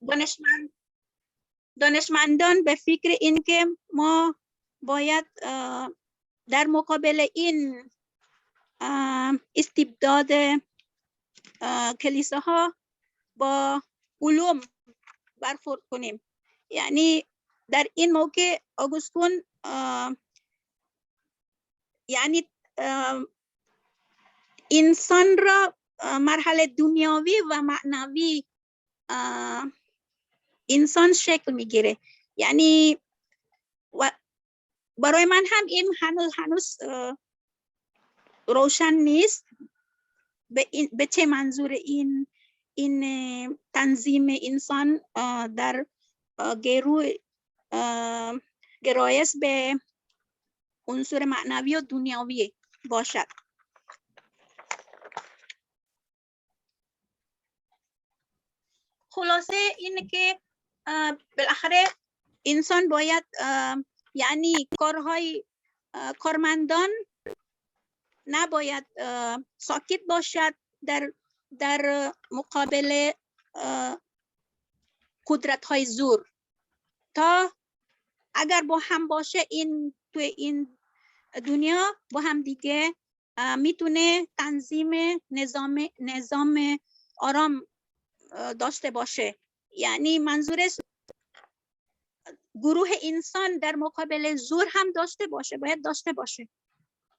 دانشمند دانشمندان به فکر این که ما باید در مقابل این استبداد کلیساها با علوم برخورد کنیم. یعنی در این موقع آگوستون یعنی انسان را مرحله دنیاوی و معنوی انسان شکل میگیره. یعنی برای من هم این هنوز روشن نیست به چه منظور این تنظیم انسان در گرایش به عنصر معنوی و دنیاوی باشد. خلاصه اینه که بالاخره انسان باید یعنی کارمندان نباید ساکت باشد در مقابل قدرت های زور، تا اگر با هم باشه توی این دنیا با هم دیگه میتونه تنظیم نظام آرام داشته باشه. یعنی منظورش گروه انسان در مقابل زور هم باید داشته باشه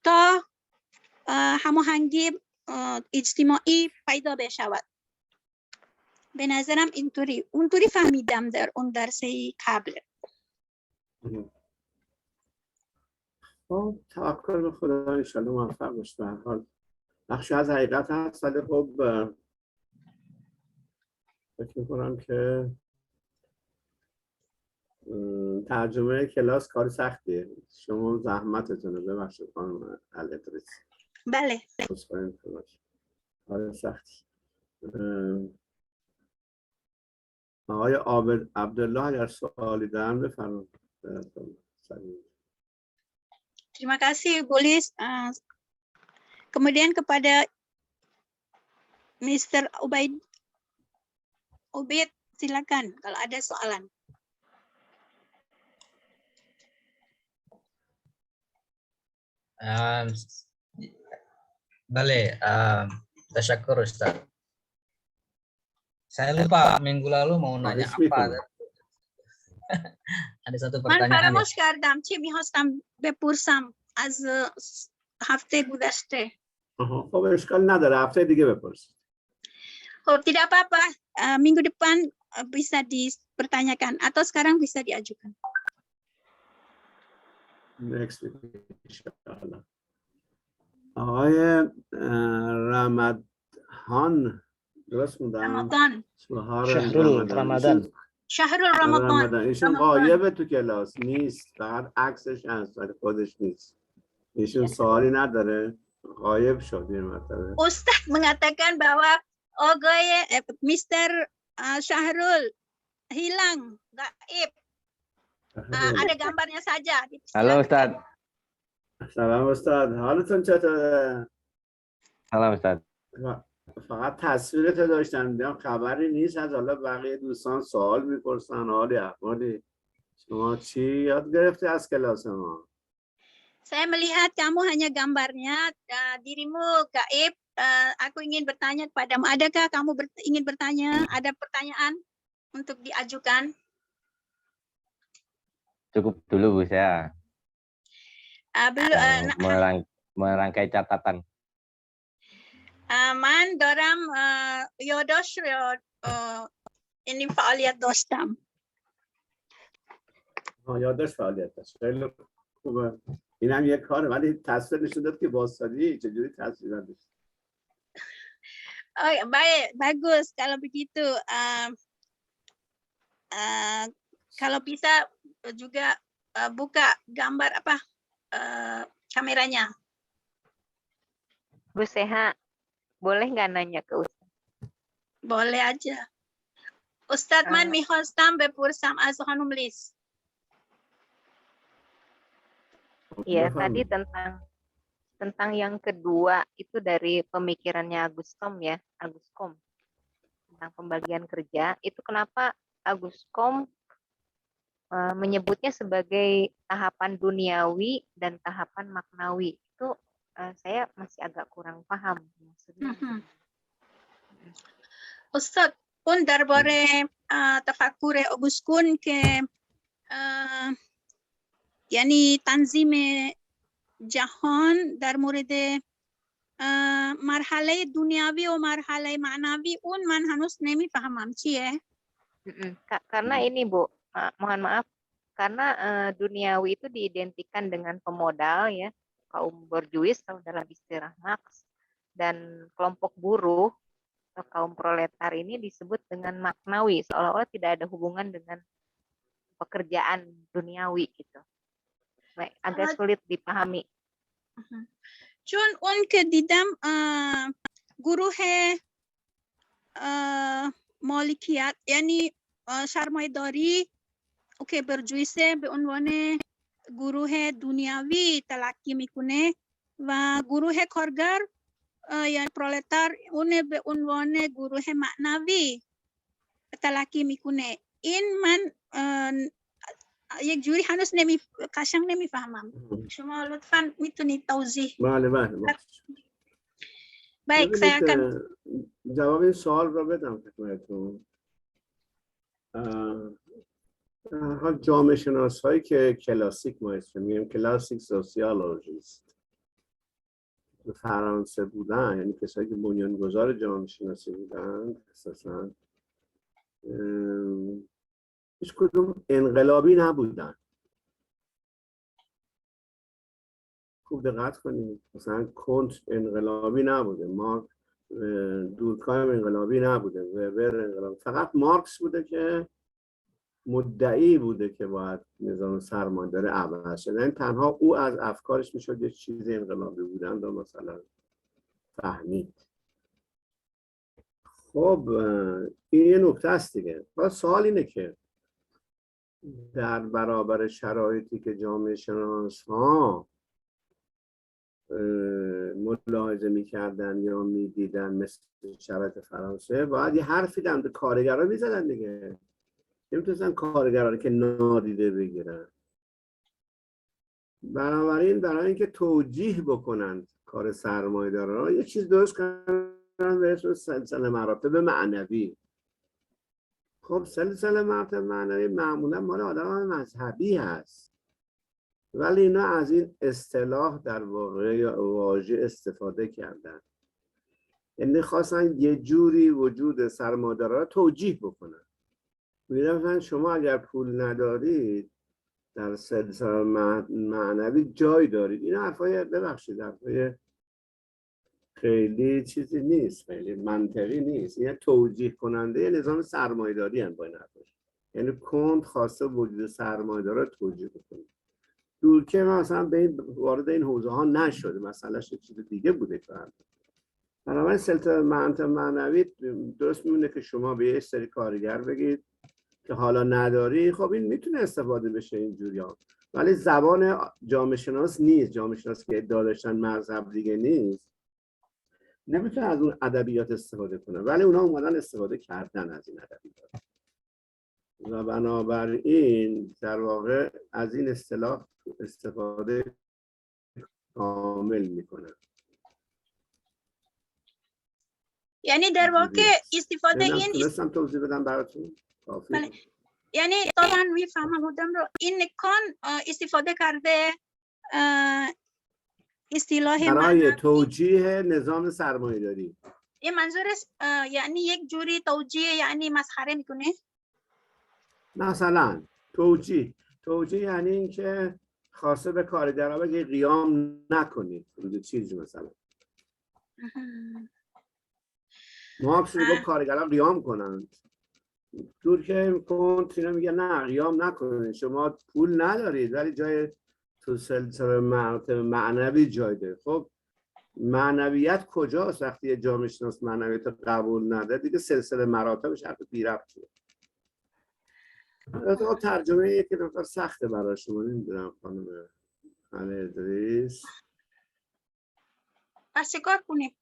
تا هماهنگی اجتماعی پیدا بشود. به نظرم اونطوری فهمیدم در اون درسی قبل. خب توکل به خدا، ان شاءالله موفق باشید. به هر حال بخشی از حقیقت هست، ولی خب فکر می‌کنم که ترجمه کلاس کار سختیه. شما زحمتتونه. ببخشید خانم الادریس. بله. کار سختی. آقای عبدالله اگر سوالی دارن بفرمایید. Terima kasih, Bolis. Kemudian kepada Mr. Ubaid, silakan kalau ada soalan. Bale, tasyakur Ustaz. Saya lupa minggu lalu mau nanya apa. Ada satu من pertanyaan. فراموش کردم چی می‌خواستم بپرسم از هفته گذشته. خب اشکال نداره، هفته دیگه بپرسید. Oh, tidak apa-apa. Minggu depan bisa dipertanyakan atau sekarang bisa diajukan. Next week inshallah. آقای رمضان، درست موندم؟ رمضان. شهر رمضان. ایشون غایبه تو کلاس نیست، فقط عکسش هست ولی خودش نیست. ایشون سوالی نداره، غایب شد یه مرتبه. Ustaz mengatakan bahwa Mr. Syahrul hilang, gaib. Ada gambarnya saja. Halo Ustaz. سلام استاد، حالتون چطوره؟ سلام استاد. فقط تصویرت داشتم، دیدم خبری نیست از حالا بقیه دوستان سوال میپرسن حالی احوالی. شما چی یاد گرفتی از کلاس ما؟ Saya melihat kamu hanya gambarnya, dirimu gaib. Aku ingin bertanya kepadamu, adakah kamu ingin bertanya? Ada pertanyaan untuk diajukan? Cukup dulu Bu, saya merangkai catatan. من دارم یادداشت این فعالیت داشتم. یادداشت فعالیت داشت. خیلی خوبه. اینم یک کاره، ولی تصویر نشون داد که باستانی چجوری تصویر داشت. Oh, baik, bagus kalau begitu. Kalau bisa juga buka gambar apa kameranya. Bu Seha, boleh nggak nanya ke Ustaz? Boleh aja. Ustadz man میخواستم بپرسم از خانم لیس. Iya, tadi tentang yang kedua itu dari pemikirannya Aguskom ya, Aguskom tentang pembagian kerja. Itu kenapa Agus Kom menyebutnya sebagai tahapan duniawi dan tahapan maknawi. Itu saya masih agak kurang paham maksudnya. استاد اون درباره تفکر اوگوستکون که یعنی تنظیم جهان در مورد مرحله دنیاوی و مرحله معنوی اون من هنوز نمیفهمم چیه. Karena ini Bu, mohon maaf, karena duniawi itu diidentikan dengan pemodal ya, kaum borjuis kalau dalam istilah Marx, dan kelompok buruh atau kaum proletar ini disebut dengan maknawi, seolah-olah tidak ada hubungan dengan pekerjaan duniawi gitu. Agak sulit dipahami. چون اون که دیدم گروه مالکیت یعنی سرمایه داری که برجویسه به عنوان گروه دنیاوی تلقی میکنه و گروه کارگر یعنی پرولتار اون به عنوان گروه معنوی تلقی میکنه. این من یک جوری هنوز قشنگ نمیفهمم. شما لطفاً میتونید توضیح. بله. baik saya akan جواب این سوال رو بدم خدمتتون. در حال جامعه شناس هایی که کلاسیک ما میگیم کلاسیک سوسیولوژیست تو فرانسه بودن، یعنی کسایی که بنیانگذار جامعه شناسی بودن، اساساً هیچ کدوم انقلابی نبودن. خوب دقت کنید، مثلا کنت انقلابی نبوده، دورکایم انقلابی نبوده، وبر انقلابی، فقط مارکس بوده که مدعی بوده که باید نظام سرمایه‌داری عوض شد. یعنی تنها او از افکارش میشد یه چیز انقلابی بودن رو مثلا فهمید. خب این یه نکته است دیگه. سوال اینه که در برابر شرایطی که جامعه شناس ها ملاحظه میکردن یا میدیدن مثل شرایط فرانسه، باید یه حرفی در مورد کارگرها میزدن دیگه. نمیتونستن کارگرها رو که نادیده بگیرن. بنابراین برای اینکه توجیه بکنن کار سرمایه‌دارا یه چیز درست کردن به اسم سلسله مراتب معنوی. خب سلسله مراتب معنوی معمولا مال آدم مذهبی هست، ولی اینا از این اصطلاح در واقع یا واژه استفاده کردن. یعنی خواستن یه جوری وجود سرمایه‌دارا رو توجیه بکنن. می‌گفتن شما اگر پول ندارید در سلسله معنوی جای دارید. این حرفای ببخشید حرفای خیلی چیزی نیست، خیلی منطقی نیست. این توجیه کننده نظام سرمایه‌داری هم با این حرفش. یعنی کنت خواسته وجود سرمایه‌دارا رو توجیه بکنه. دورکه مثلا به این وارد این حوزه ها نشده، مسئلهش چیز دیگه بوده که بنابراین سلسله مراتب معنوی درست میمونه که شما به یه سری کارگر بگید که حالا نداری، خب این میتونه استفاده بشه اینجوری ها، ولی زبان جامعه شناس نیست. جامعه شناس که ادعا داشتن مذهب دیگه نیست، نمیتونه از اون ادبیات استفاده کنه، ولی اونا اومدن استفاده کردن از این ادبیات و بنابراین در واقع از این اصطلاح استفاده کامل میکنه. یعنی در واقع استفاده این تونستم توضیح بدم براتون؟ بله. یعنی طبعا میفهمم بودم رو این کان استفاده کرده اصطلاح برای توجیه نظام سرمایه‌داری. این منظور یعنی یک جوری توجیه یعنی مسخره میکنه. مثلا توجیه یعنی اینکه خواسته به کارگرها بگه قیام نکنید، چیزی مثلا مارکس میگه کارگرها قیام کنند، دورکیم کنت اینا میگه نه قیام نکنید، شما پول ندارید ولی جای تو سلسله مراتب معنوی جای داره. خب معنویت کجاست؟ وقتی یه جامعه شناس معنویت قبول نداره دیگه سلسله مراتبش حرف بی ربطه. ترجمه یکی نفر سخته برای شما، نمیدونم خانم ادریس. پس چیکار کنیم؟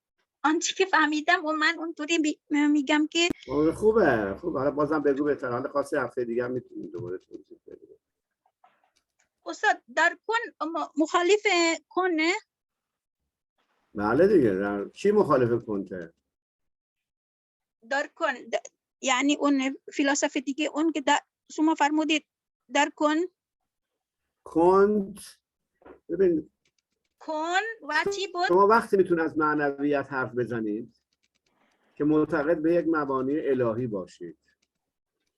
آنچه که فهمیدم و من اونطوری میگم که خوبه حالا بازم بگو بهتر، حالا خاصی هفته دیگه هم میتونیم دوباره توضیح بدیم. استاد در کن مخالف کنه. بله دیگه، کی مخالف کنته؟ در کن یعنی اون فیلسوف دیگه اون که شما فرمودید در کن ببین کن و چی بود؟ شما وقتی میتونید از معنویت حرف بزنید که معتقد به یک مبانی الهی باشید.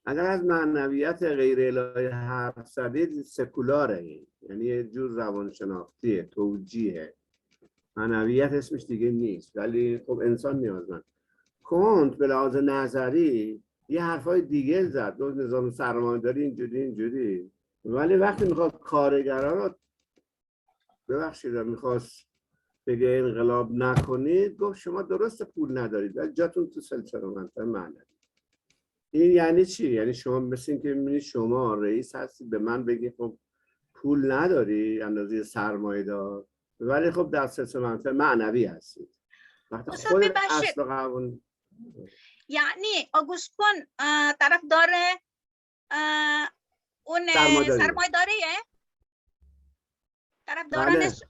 اگر از معنویت غیر الهی حرف زدید سکولاره، یعنی یه جور روانشناختیه، توجیهه. معنویت اسمش دیگه نیست، ولی خب انسان نیازمند. کنت به لحاظ نظری یه حرفای دیگه زد، دو نظام سرمایه‌داری اینجوری، ولی وقتی میخواد کارگرا رو ببخشید میخواست بگه انقلاب نکنید، گفت شما درست پول ندارید ولی جاتون تو سلسله منطقه معنوی. این یعنی چی؟ یعنی شما مثل این که میبینید شما رئیس هستید به من بگید خب پول نداری اندازه سرمایه دار، ولی خب در سلسله منطقه معنوی هستید. وقتی خود اصل قانون یعنی آگوستون طرف داره اون سرمایه داریه طرف دارنش.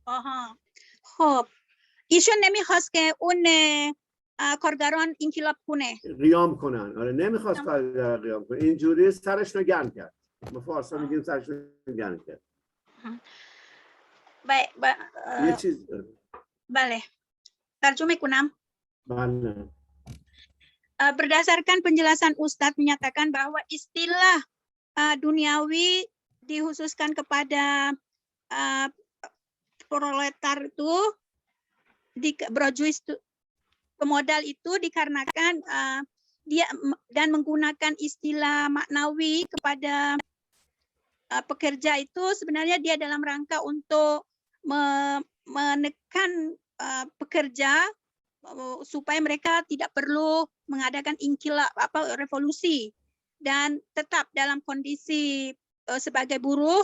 آها خب ایشون نمیخواست که اون کارگران انقلاب کنه، قیام کنن. آره نمیخواست کارگر قیام کنه، اینجوری سرش رو گرم کرد. ما فارسا میگیم سرش رو گرم کرد. یه چیز بله ترجمه کنم. بله. Berdasarkan penjelasan Ustadz menyatakan bahwa istilah duniawi dikhususkan kepada proletar itu, brojuis pemodal itu dikarenakan dia dan menggunakan istilah maknawi kepada pekerja itu sebenarnya dia dalam rangka untuk menekan pekerja supaya mereka tidak perlu mengadakan inkilab revolusi dan tetap dalam kondisi sebagai buruh.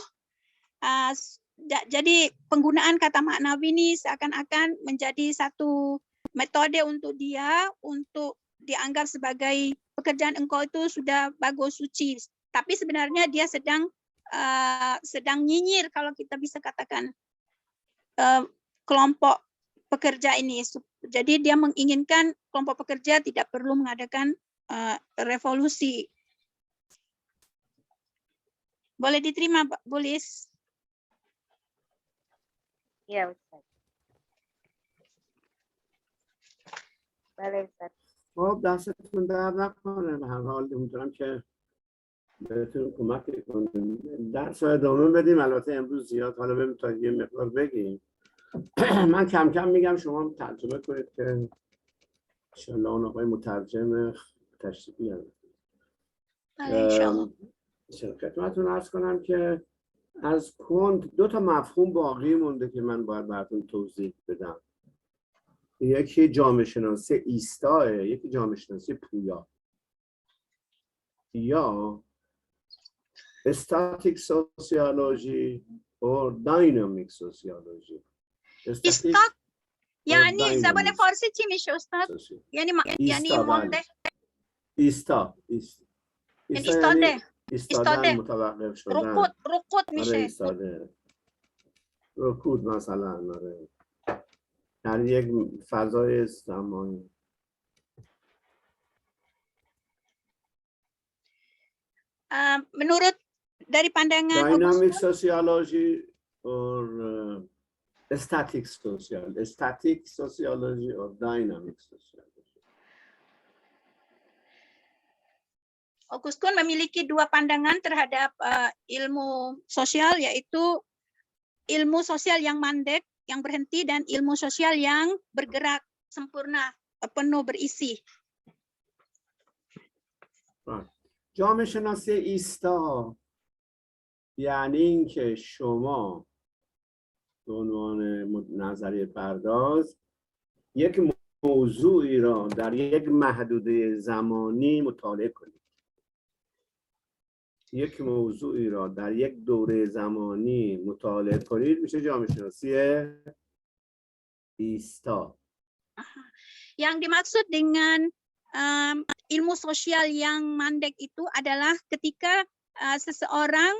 Jadi penggunaan kata maknawi ini seakan-akan menjadi satu metode untuk dia untuk dianggap sebagai pekerjaan engkau itu sudah bagus suci, tapi sebenarnya dia sedang nyinyir kalau kita bisa katakan kelompok pekerja ini. Jadi dia menginginkan kelompok pekerja tidak perlu mengadakan revolusi. Boleh diterima, Pak Bulis? Iya, Ustaz. Boleh, Ustaz. خب دستتون در نکنه. به هر حال امیدوارم که بهتون کمک کنیم. درس رو ادامه بدیم. البته امروز زیاد حالا بریم تا یه مقدار بگیم. من کم کم میگم شما ترجمه کنید که انشالله اون آقای مترجم تشریف بیارن. خدمتتون عرض کنم که از کنت دو تا مفهوم باقی مونده که من باید براتون توضیح بدم. یکی جامعه شناسی ایستاه، یکی جامعه شناسی پویا یا استاتیک سوسیولوژی و داینامیک سوسیولوژی. استاک یعنی زبان فارسی چی میشه استاد؟ یعنی مانده؟ ایستاده متوقف شدن. رکود میشه. رکود مثلا در یک فضای زمانی. Menurut dari pandangan dynamic sociology or static sociology or dynamic sociology. Augustine memiliki dua pandangan terhadap ilmu sosial, yaitu ilmu sosial yang mandek, yang berhenti, dan ilmu sosial yang bergerak sempurna, penuh berisi. جامعه شناسی ایستا یعنی اینکه شما به عنوان نظریه پرداز یک موضوعی را در یک محدوده زمانی مطالعه کنید. یک موضوعی را در یک دوره زمانی مطالعه کنید میشه جامعه شناسی ایستا. Yang dimaksud dengan ilmu sosial yang mandek itu adalah ketika seseorang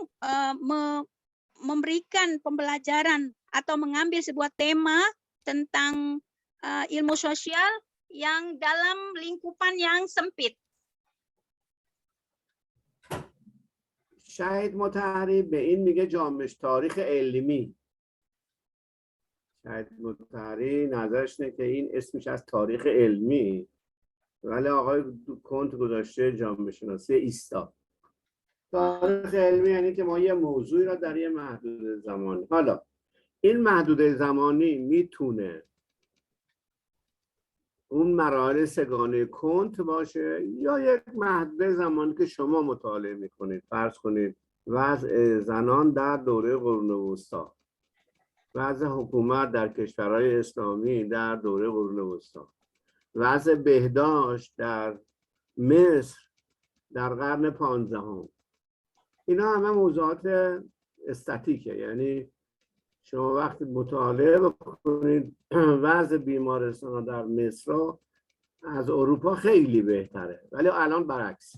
memberikan pembelajaran atau mengambil sebuah tema tentang ilmu sosial yang dalam lingkupan yang sempit. شهید مطهری به این میگه جامعه تاریخ علمی. شهید مطهری نظرش اینه که این اسمش از تاریخ علمی، ولی آقای کنت گذاشته جامعه شناسی ایستا. تاریخ علمی یعنی که ما یه موضوعی را در یه محدود زمانی، حالا این محدود زمانی میتونه اون مراحل سگانه کنت باشه یا یک محدود زمانی که شما مطالعه میکنید. فرض کنید وضع زنان در دوره قرون وسطا، وضع حکومت در کشورهای اسلامی در دوره قرون وسطا، وضع بهداشت در مصر در قرن 15. اینا همه موضوعات استاتیکه، یعنی شما وقتی مطالعه بکنید وضع بیمارستان در مصر از اروپا خیلی بهتره، ولی الان برعکس.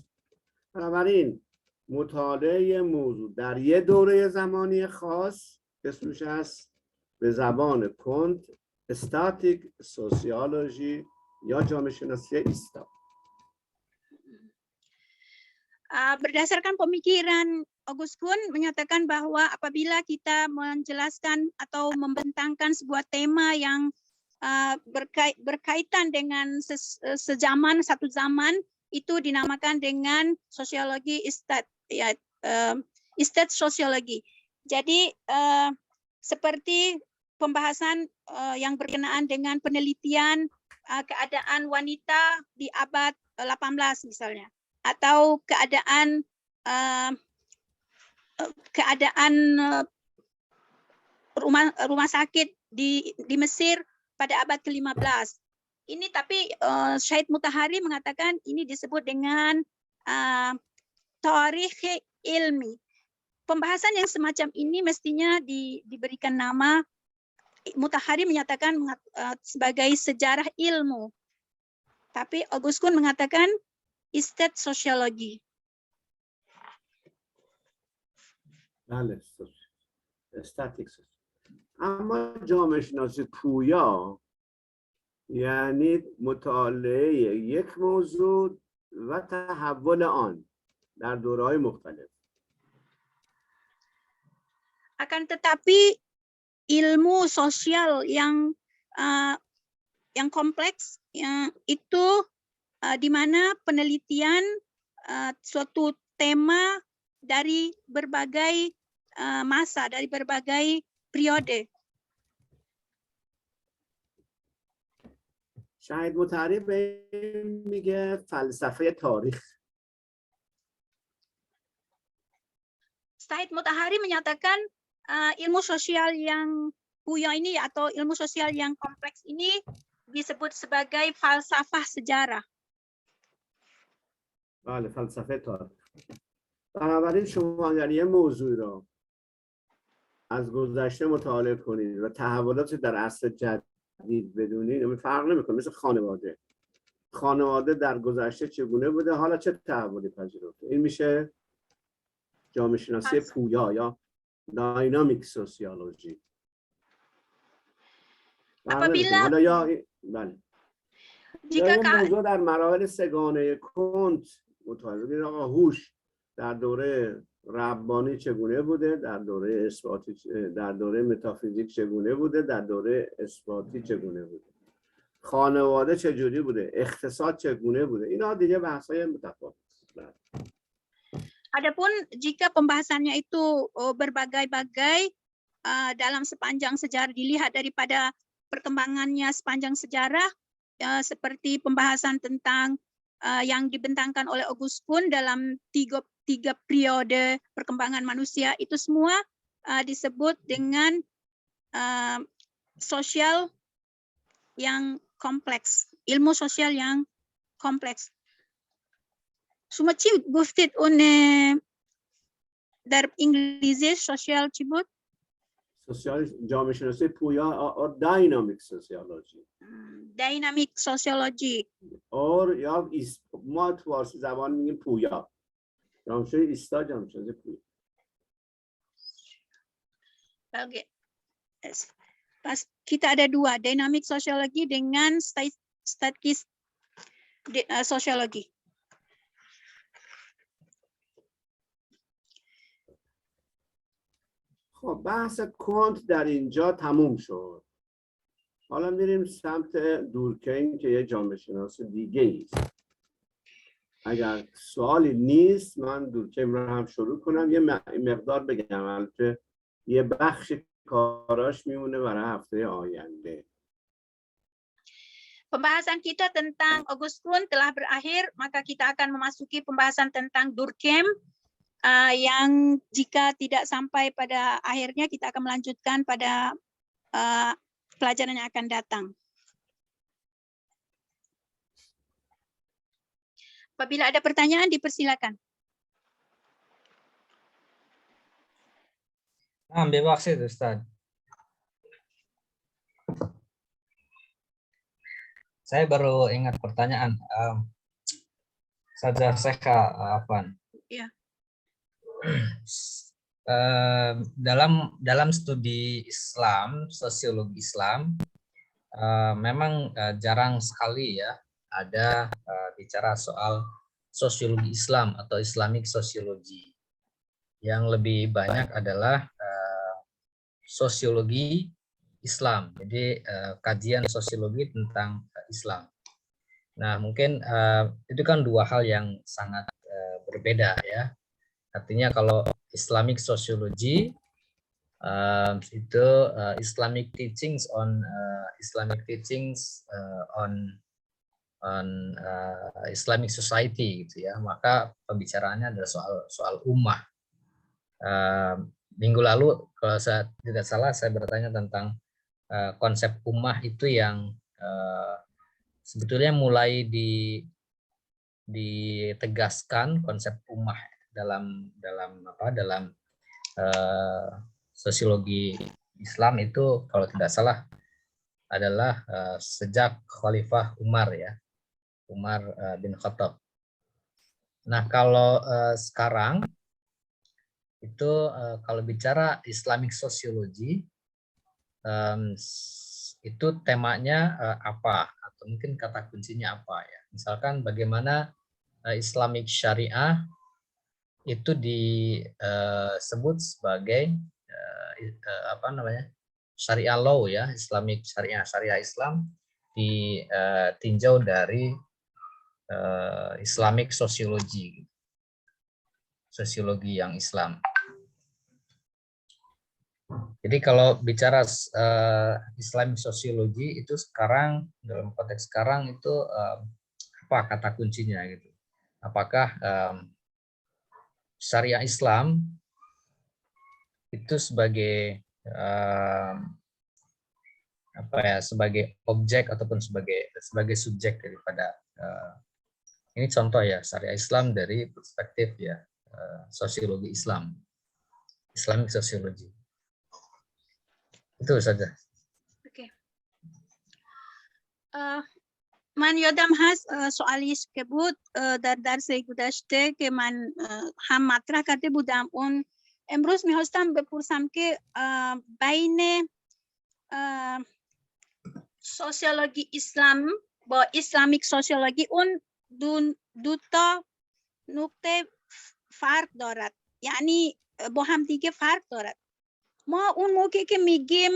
بنابراین مطالعه موضوع در یه دوره زمانی خاص اسمش هست به زبان کنت استاتیک سوسیولوژی یا جامعه شناسی ایستا. Berdasarkan pemikiran August Kuhn menyatakan bahwa apabila kita menjelaskan atau membentangkan sebuah tema yang berkaitan dengan sejaman, satu zaman, itu dinamakan dengan sosiologi istat, ya, istat sosiologi. Jadi seperti pembahasan yang berkenaan dengan penelitian keadaan wanita di abad 18 misalnya, atau keadaan rumah sakit di Mesir pada abad ke-15. Ini tapi Syahid Mutahari mengatakan ini disebut dengan tarikh ilmi. Pembahasan yang semacam ini mestinya diberikan nama, Mutahari menyatakan sebagai sejarah ilmu. Tapi August Kuhn mengatakan istat sosiologi. بله، استاتیک. اما جامعه شناسی پویا یعنی مطالعه یک موضوع و تحول آن در دوره‌های مختلف. Akan tetapi ilmu sosial yang kompleks itu di mana penelitian suatu tema dari berbagai masa, dari berbagai periode. شهید مطهری میگه فلسفه تاریخ. Syahid Mutahari menyatakan ilmu sosial yang puya ini atau ilmu sosial yang kompleks ini disebut sebagai falsafah sejarah. بله، فلسفه تاریخ. بنابراین شما اگر یه موضوع را از گذشته مطالعه کنید و تحولات در عصر جدید بدونید، فرق نمیکنه. مثل خانواده در گذشته چگونه بوده، حالا چه تحولی پذیرفته. این میشه جامعه شناسی پویا یا داینامیک سوسیولوژی. حالا یا بله، یا موضوع در مراحل سگانه کنت مطالعه کنید. آقا هوش در دوره ربانی چگونه بوده، در دوره اثباتی، در دوره متافیزیک چگونه بوده، در دوره اثباتی چگونه بوده، خانواده چجوری بوده، اقتصاد چگونه بوده. اینا دیگه بحث‌های متفاوت. Adapun jika pembahasannya itu berbagai-bagai dalam sepanjang sejarah, dilihat daripada perkembangannya sepanjang sejarah, seperti pembahasan tentang yang dibentangkan oleh August Kuhn dalam tiga periode perkembangan manusia, itu semua disebut dengan sosial yang kompleks, ilmu sosial yang kompleks. Som ci guftit un در انگلیسی سوشیال چی بود؟ جامعه شناسی پویا اور داینامیک سوسیولوژی dynamic sociology. اور یا ما تو فارسی زبان میگیم پویا، جامعه شناسی ایستا، جامعه شناسی پویا. Okay. Yes. Pas kita ada dua, dynamic sociology dengan statis sociology. خب بحث کنت در اینجا تموم شد. حالا میریم سمت دورکیم که یه جامعه شناس دیگه است. اگر سوالی نیست من دورکیم رو هم شروع کنم، یه مقدار bagaimana البته یه بخش کاراش میمونه برای هفته آینده. Pembahasan kita tentang Auguste Comte telah berakhir, maka kita akan memasuki pembahasan tentang Durkheim yang jika tidak sampai pada akhirnya kita akan melanjutkan pada pelajaran yang akan datang. Apabila ada pertanyaan dipersilakan. Nah, bebas itu Ustaz. Saya baru ingat pertanyaan. Saja Sekha Afan. Iya. Dalam studi Islam, sosiologi Islam, memang jarang sekali ya ada bicara soal sosiologi Islam atau Islamic Sociology. Yang lebih banyak adalah sosiologi Islam, jadi kajian sosiologi tentang Islam. Nah, mungkin itu kan dua hal yang sangat berbeda ya. Artinya kalau Islamic Sociology itu Islamic teachings on Islamic society gitu ya. Maka pembicaraannya adalah soal ummah. Minggu lalu kalau saya tidak salah saya bertanya tentang konsep ummah itu yang sebetulnya mulai ditegaskan konsep ummah dalam sosiologi Islam itu kalau tidak salah adalah sejak Khalifah Umar ya, Umar bin Khattab. Nah kalau sekarang itu kalau bicara Islamic Sociology itu temanya apa atau mungkin kata kuncinya apa ya? Misalkan bagaimana Islamic Syariah itu disebut sebagai Syariah law ya, Islamic Syariah Islam ditinjau dari Islamic Sociology, sosiologi yang Islam. Jadi kalau bicara Islamic Sociology itu sekarang dalam konteks sekarang itu apa kata kuncinya gitu? Apakah Syariah Islam itu sebagai sebagai objek ataupun sebagai subjek daripada ini contoh ya Syariah Islam dari perspektif ya sosiologi Islam, Islamic Sociology. Itu saja. Oke. من یادم هست سوالی که بود در درس گذشته که من هم مطرح کرده بودم، اون امروز می‌خواستم بپرسم که بین سوسیولوژی اسلام با اسلامیک سوسیولوژی اون دو تا نقطه فرق دارد، یعنی با هم دیگه فرق دارد. ما اون موقعی که میگیم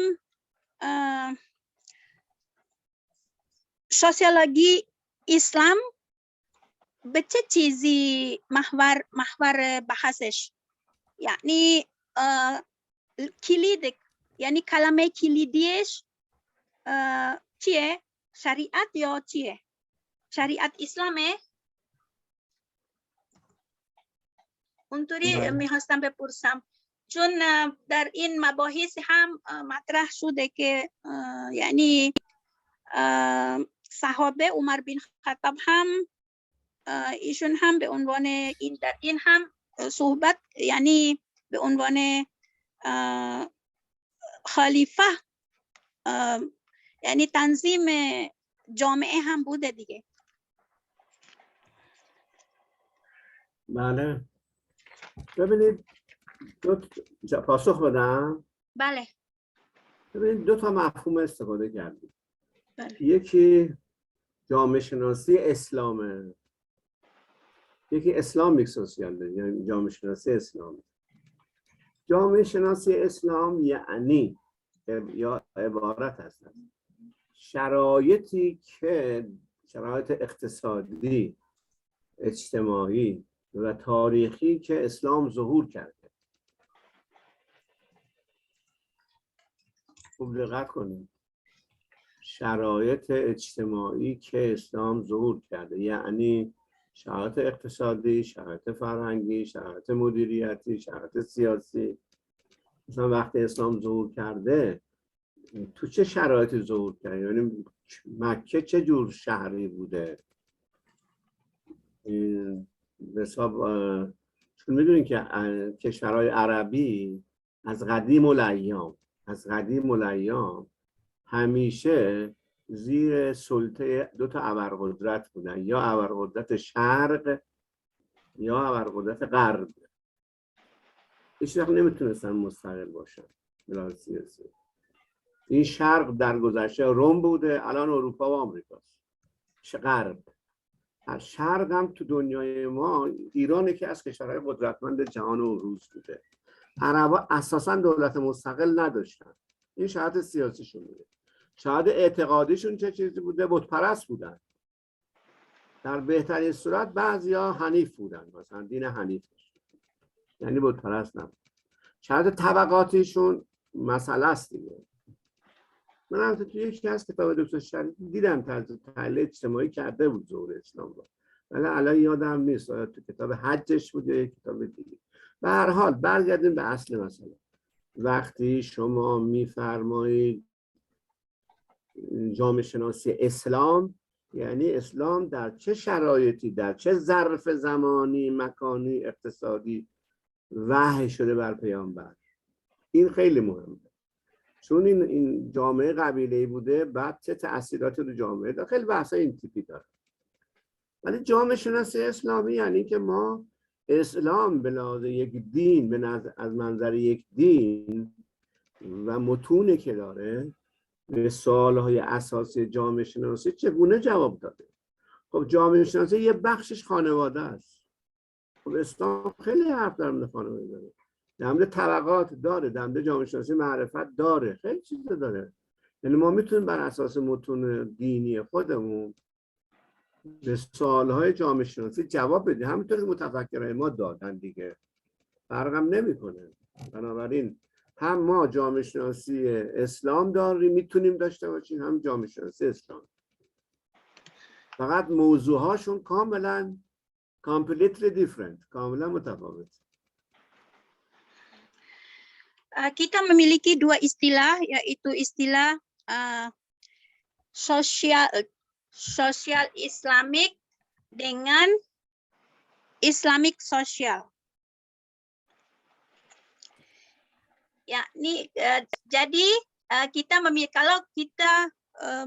سوسیولوژی اسلام به چه چیزی محور بحثش، یعنی کلید، یعنی کلمه کلیدیش چیه؟ شریعت یا چیه؟ شریعت اسلامه؟ اونطوری میخواستم بپرسم، چون در این مباحث هم مطرح شده که یعنی صحابه عمر بن خطاب هم ایشون هم به عنوان در این هم صحبت، یعنی به عنوان خلیفه یعنی تنظیم جامعه هم بوده دیگه. بله. ببینید پاسخ بدم. بله. ببینید دو تا مفهوم استفاده کردیم. بله. یکی جامعه شناسی اسلامه، یکی اسلامیک سوسیال، یعنی جامعه شناسی اسلام. جامعه شناسی اسلام یعنی یا عبارت هست شرایطی که شرایط اقتصادی، اجتماعی و تاریخی که اسلام ظهور کرده. خوب دقت کنید. شرایط اجتماعی که اسلام ظهور کرده یعنی شرایط اقتصادی، شرایط فرهنگی، شرایط مدیریتی، شرایط سیاسی. مثلا وقتی اسلام ظهور کرده تو چه شرایطی ظهور کرده؟ یعنی مکه چه جور شهری بوده؟ به حساب چون میدونین که کشورهای عربی از قدیم الایام همیشه زیر سلطه دو تا ابرقدرت بودن، یا ابرقدرت شرق یا ابرقدرت غرب. هیچ وقت نمیتونستن مستقل باشن بلاد سیاسی. این شرق در گذشته روم بوده، الان اروپا و آمریکاست. غرب شرق هم تو دنیای ما ایران که از کشورهای قدرتمند جهان و روز بوده. عربا اساسا دولت مستقل نداشتن. این شرایط سیاسیشون بوده. شاید اعتقادیشون چه چیزی بوده؟ بت پرست بودن. در بهترین صورت بعضیا حنیف بودن، مثلا دین حنیف یعنی بت پرست نبود. شاید طبقاتیشون مسئله است دیگه. من هم توی یکی از کتاب دکتر شریفی دیدم تحلیل اجتماعی کرده بود ظهور اسلام رو، ولی الان یادم نیست آیا تو کتاب حجش بود یا کتاب دیگه. به هر حال برگردیم به اصل مسئله. وقتی شما میفرمایید جامعه شناسی اسلام، یعنی اسلام در چه شرایطی، در چه ظرف زمانی، مکانی، اقتصادی وحی شده بر پیامبر. این خیلی مهمه، چون این جامعه قبیله‌ای بوده، بعد چه تأثیراتی رو جامعه داره. خیلی بحثای این تیپی داره. ولی جامعه شناسی اسلامی یعنی که ما اسلام به لحاظ یک دین، از منظر یک دین و متونی که داره به سوالهای اساسی جامعه شناسی چگونه جواب داده. خب جامعه شناسی یه بخشش خانواده است. خب اسلام خیلی حرف در مورد خانواده داره، در مورد طبقات داره، در مورد جامعه شناسی معرفت داره، خیلی چیزا داره. یعنی ما میتونیم بر اساس متون دینی خودمون به سوالهای جامعه شناسی جواب بدیم، همونطور که متفکرای ما دادن دیگه، فرقم نمیکنه. بنابراین هم ما جامعه شناسی اسلام داریم، میتونیم داشته باشیم، هم جامعه شناسی اسلام. فقط موضوعهاشون کاملا completely different، کاملا متفاوت. Kita memiliki dua istilah, yaitu istilah sosial Islamik dengan Islamic social. Ya, ini jadi kita kalau kita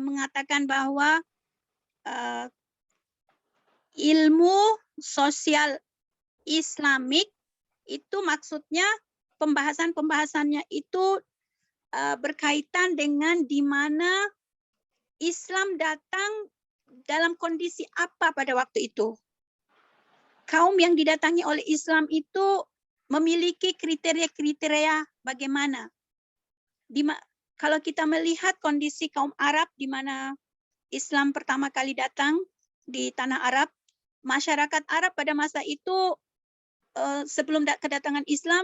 mengatakan bahwa ilmu sosial Islamik itu maksudnya pembahasannya itu berkaitan dengan di mana Islam datang dalam kondisi apa pada waktu itu. Kaum yang didatangi oleh Islam itu memiliki kriteria-kriteria bagaimana. Kalau kita melihat kondisi kaum Arab di mana Islam pertama kali datang di tanah Arab, masyarakat Arab pada masa itu sebelum kedatangan Islam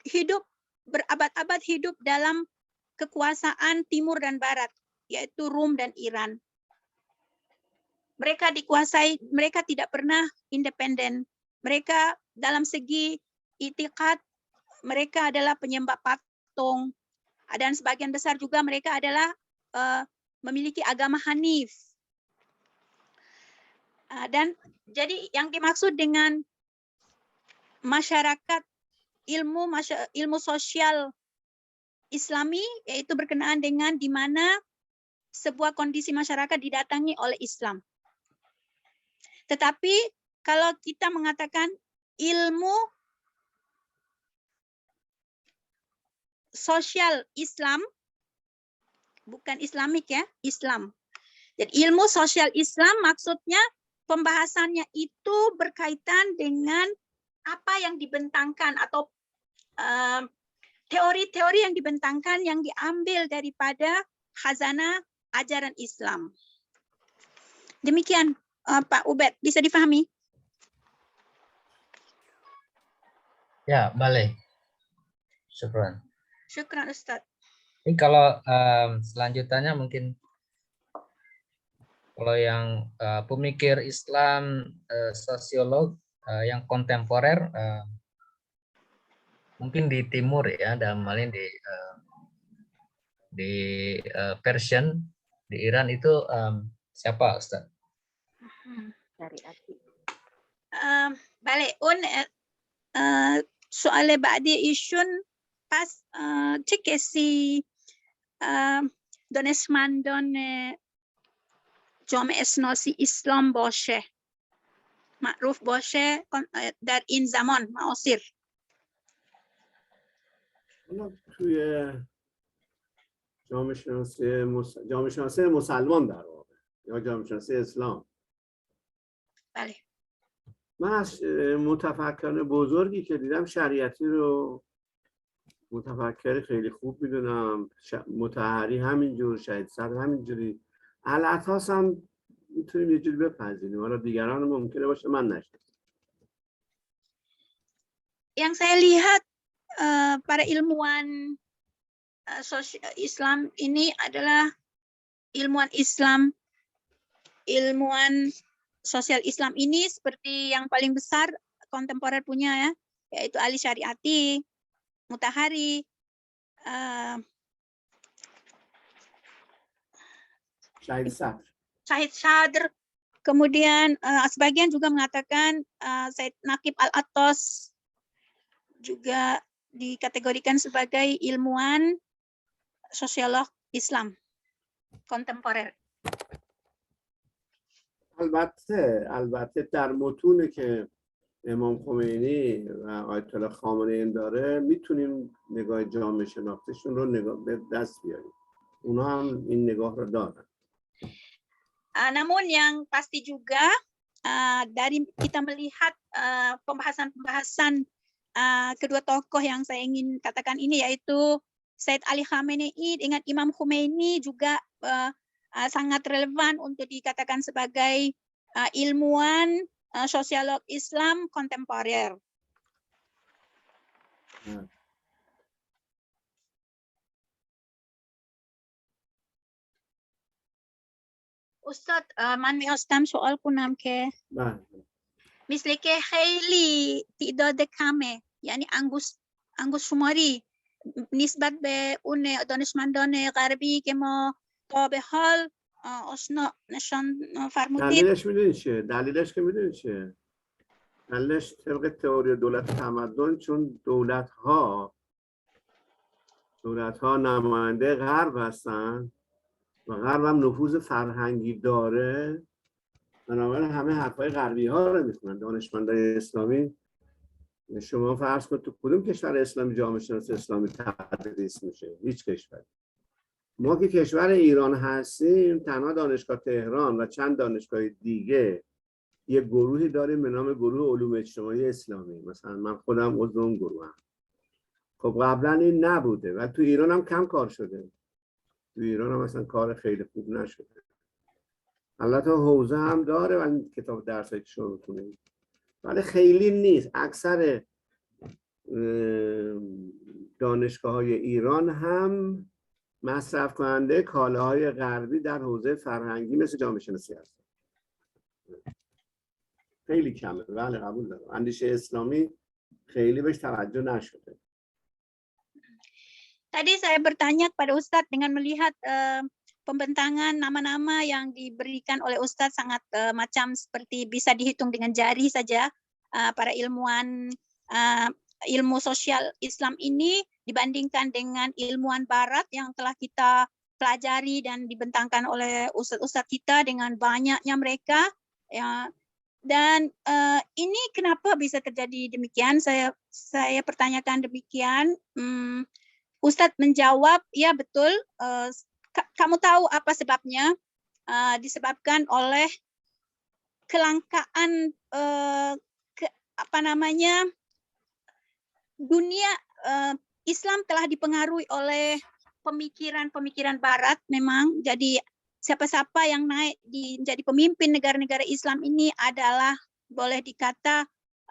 hidup berabad-abad hidup dalam kekuasaan timur dan barat, yaitu Rum dan Iran. Mereka dikuasai, mereka tidak pernah independen. Mereka dalam segi itikad, mereka adalah penyembah patung, dan sebagian besar juga mereka adalah memiliki agama Hanif. Dan jadi yang dimaksud dengan masyarakat ilmu sosial Islami, yaitu berkenaan dengan di mana sebuah kondisi masyarakat didatangi oleh Islam. Tetapi kalau kita mengatakan ilmu sosial Islam, bukan Islamik ya, Islam. Jadi ilmu sosial Islam maksudnya pembahasannya itu berkaitan dengan apa yang dibentangkan atau teori-teori yang dibentangkan yang diambil daripada khazanah ajaran Islam. Demikian Pak Ubed, bisa difahami? Ya, boleh. Syukran. Syukran Ustaz. Ini kalau selanjutnya mungkin kalau yang pemikir Islam, sosiolog yang kontemporer, mungkin di timur ya, dalam hal ini di Persian, di Iran itu siapa Ustaz? Dari Ati. Bale un سوال بعدی ایشون پس چه کسی دانشمندان جامعه شناسی اسلام باشه، معروف باشه در این زمان معاصر؟ توی جامعه شناسی مسلمان در واقع یا جامعه شناسی اسلام. بله. من از متفکران بزرگی که دیدم شریعتی رو متفکر خیلی خوب میدونم، مطهری همینجور، شهید صدر همینجوری، العطاس هم میتونیم یه جوری بپذیریم، حالا دیگران ممکنه باشه من نشناسم. Yang saya lihat para ilmuwan Islam ini adalah ilmuwan Islam, ilmuwan sosial Islam ini seperti yang paling besar kontemporer punya ya, yaitu Ali Syariati, Mutahari, Syahid Sadr, kemudian sebagian juga mengatakan Said Naqib Al-Attas juga dikategorikan sebagai ilmuwan sosiolog Islam kontemporer. البته در متونی که امام خمینی و آیت الله خامنه‌ای داره میتونیم نگاه جامعه شناختیشون رو نگاه به دست بیاریم. اونا هم این نگاه رو دارن. Namun yang pasti juga dari kita melihat pembahasan kedua tokoh yang saya ingin katakan ini, yaitu Said Ali Khamenei dengan Imam Khomeini juga sangat relevan untuk dikatakan sebagai ilmuwan sosiolog Islam kontemporer. استاد من می‌خواستم سوال کنم که مثل که خیلی تعداد کمه، یعنی انگشت شماری نسبت به اون دانشمندان غربی که ما تا به حال آشنا نشان فرمودید. دلیلش میدونید چیه؟ دلیلش که میدونید چیه؟ دلیلش طبق تئوری دولت تمدن، چون دولت ها نماینده غرب هستن و غرب هم نفوذ فرهنگی داره، بنابراین همه حرفای غربی ها رو میخونن. دانشمندان اسلامی، شما فرض کنید تو کدوم کشور اسلامی جامعه شناسی اسلامی تدریس میشه؟ هیچ کشوری. ما که کشور ایران هستیم، تنها دانشگاه تهران و چند دانشگاه دیگه یه گروهی داریم به نام گروه علوم اجتماعی اسلامی. مثلا من خودم عضو اون گروه هم. خب قبلا این نبوده و تو ایران هم کم کار شده. تو ایران هم مثلا کار خیلی خوب نشده. البته حوزه هم داره و کتاب درسی که شما می‌خونید، ولی خیلی نیست. اکثر دانشگاه‌های ایران هم مصرف کننده کالاهای غربی در حوزه فرهنگی مثل جامعه شناسی هست. خیلی کمه. بله قبول دارم. اندیشه اسلامی خیلی بهش توجه نشده. Tadi saya bertanya kepada Ustadz dengan melihat pembentangan nama-nama yang diberikan oleh Ustadz sangat macam seperti bisa dihitung dengan jari saja. Para ilmuwan ilmu sosial Islam ini dibandingkan dengan ilmuwan barat yang telah kita pelajari dan dibentangkan oleh ustadz-ustadz kita dengan banyaknya mereka. Ya, dan ini kenapa bisa terjadi demikian? Saya pertanyakan demikian. Ustadz menjawab, ya betul. Kamu tahu apa sebabnya? Disebabkan oleh kelangkaan dunia Islam telah dipengaruhi oleh pemikiran-pemikiran Barat memang. Jadi siapa-siapa yang naik menjadi pemimpin negara-negara Islam ini adalah boleh dikata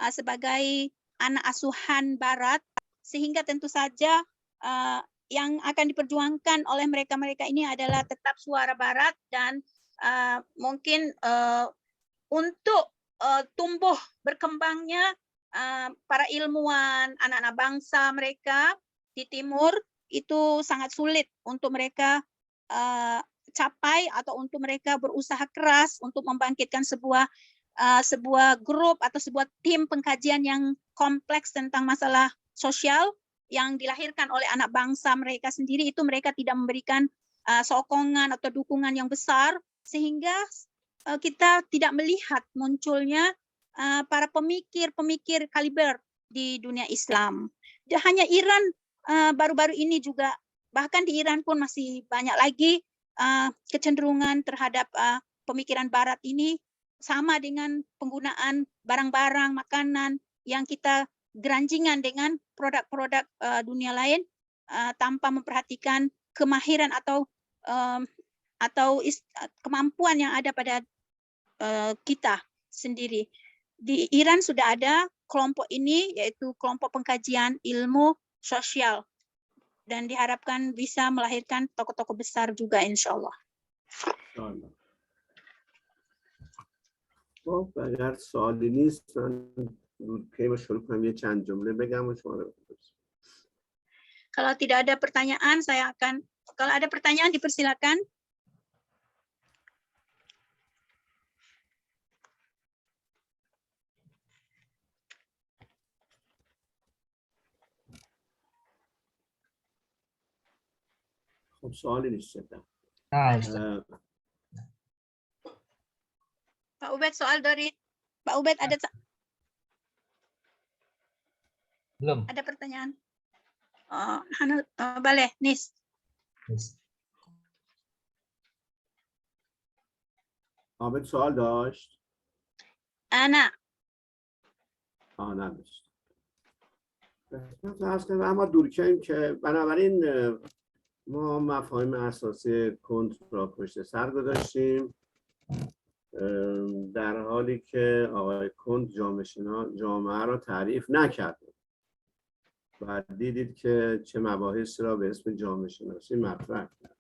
sebagai anak asuhan Barat, sehingga tentu saja yang akan diperjuangkan oleh mereka-mereka ini adalah tetap suara Barat dan mungkin untuk tumbuh berkembangnya para ilmuwan, anak-anak bangsa mereka di timur itu sangat sulit untuk mereka capai atau untuk mereka berusaha keras untuk membangkitkan sebuah grup atau sebuah tim pengkajian yang kompleks tentang masalah sosial yang dilahirkan oleh anak bangsa mereka sendiri. Itu mereka tidak memberikan sokongan atau dukungan yang besar, sehingga kita tidak melihat munculnya para pemikir-pemikir kaliber di dunia Islam. Hanya Iran baru-baru ini juga, bahkan di Iran pun masih banyak lagi kecenderungan terhadap pemikiran Barat ini, sama dengan penggunaan barang-barang makanan yang kita geranjingan dengan produk-produk dunia lain tanpa memperhatikan kemahiran atau kemampuan yang ada pada kita sendiri. Di Iran sudah ada kelompok ini, yaitu kelompok pengkajian ilmu sosial, dan diharapkan bisa melahirkan tokoh-tokoh besar juga, insya Allah. خب اگر سوالی نیست من که شروع کنم یه چند جمله بگم و شما رو بپرسید. Kalau tidak ada pertanyaan, kalau ada pertanyaan dipersilakan. خب سوالی نیست جدا. Ustaz. Pak Ubed, soal dari Pak Ubed Belum. ada pertanyaan? Boleh, Nis. عابد سوال داشت؟ Ana. نداشت. اما دورکهیم که بنابراین ما مفاهیم اساسی کنت را پشت سر گذاشتیم، در حالی که آقای کنت جامعه را تعریف نکرده و دیدید که چه مباحثی را به اسم جامعه شناسی مطرح کرد.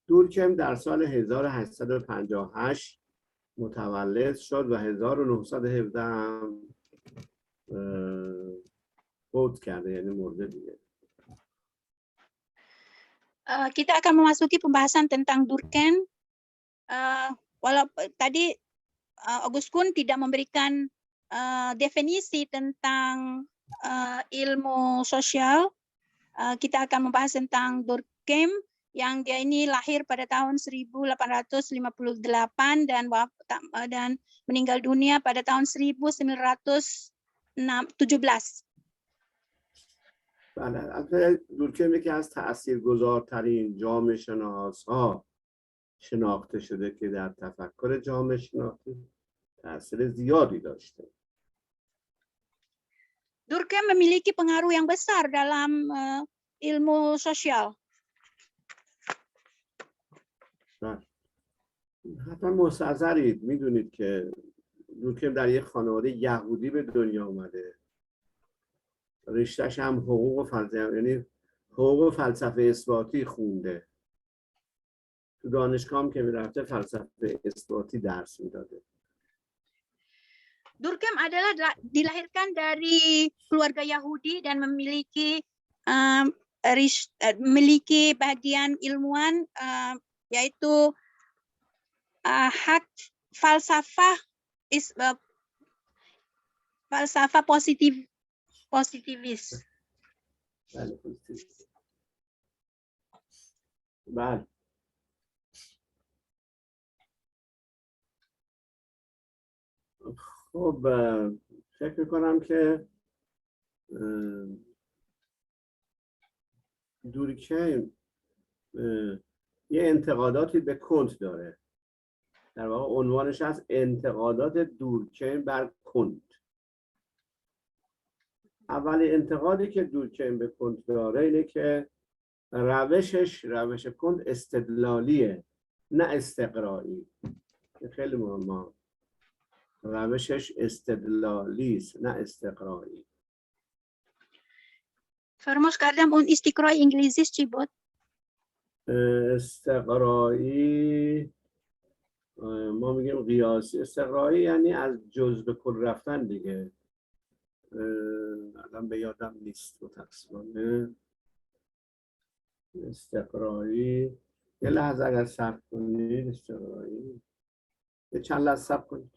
دورکهیم در سال 1858 متولد شد و 1917 هم فوت کرده، یعنی مرده دیگه. Kita akan memasuki pembahasan tentang Durkheim. Walaupun tadi August Kuhn tidak memberikan definisi tentang ilmu sosial, kita akan membahas tentang Durkheim yang dia ini lahir pada tahun 1858 dan meninggal dunia pada tahun 1917. بله، البته دورکهیم یکی از تاثیرگذارترین جامعه شناس‌ها شناخته شده که در تفکر جامعه شناختی تاثیر زیادی داشته. Durkheim memiliki pengaruh yang besar dalam ilmu sosial. حتما مستحضرید، میدونید که دورکهیم در یک خانواده یهودی به دنیا اومده. رشتهش هم حقوق و فلسفه اثباتی خونده. تو دانشگاه هم که میرفته فلسفه اثباتی درس میداده. Durkheim adalah dilahirkan dari keluarga Yahudi dan memiliki bagian ilmuwan, yaitu hak falsafah positivis. بله پوزیتیو. بله خب فکر میکنم که دورکهیم یه انتقاداتی به کنت داره. در واقع عنوانش هست انتقادات دورکهیم بر کنت. اولین انتقادی که دورکهیم به کنت داره اینه که روش کنت استدلالیه نه استقرایی. خیلی مهمه. روشش استدلالی است نه استقرایی. فراموش کردم اون استقرای انگلیسیش چی بود؟ استقرایی ما میگیم قیاسی. استقرایی یعنی از جزء به کل رفتن دیگه. الان به یادم نیست متاسفانه. استقرایی یه لحظه اگر صبر کنید. استقرایی یه چند لحظه صبر کنید.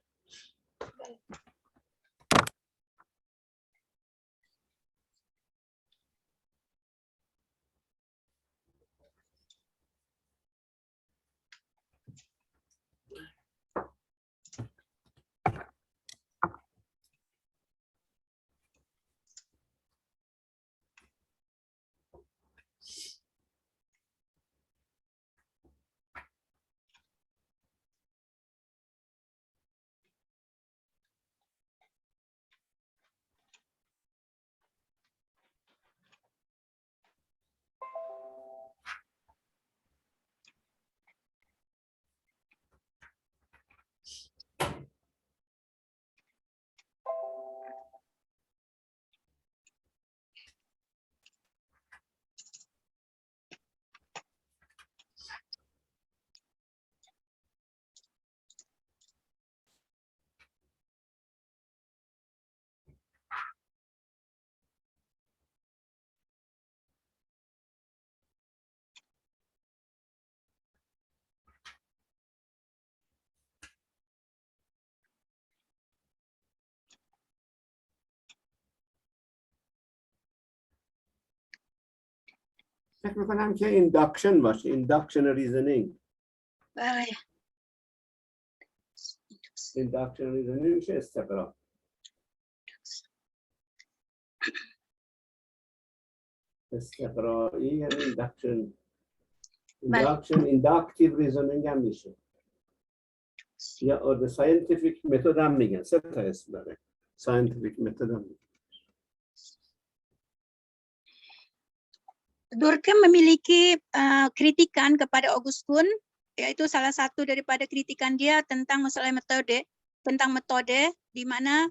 فکر میکنم که اینداکشن باشه. اینداکشن ریزنینگ. بله. اینداکشن ریزنینگ میشه استقرا. استقرایی یعنی اینداکشن. اینداکشن اینداکتیو ریزنینگ هم میشه. یا ساینتیفیک متد هم میگن. سه تا اسم داره. ساینتیفیک متد هم میگن. Durkheim memiliki kritikan kepada Augustine, yaitu salah satu daripada kritikan dia tentang masalah metode, di mana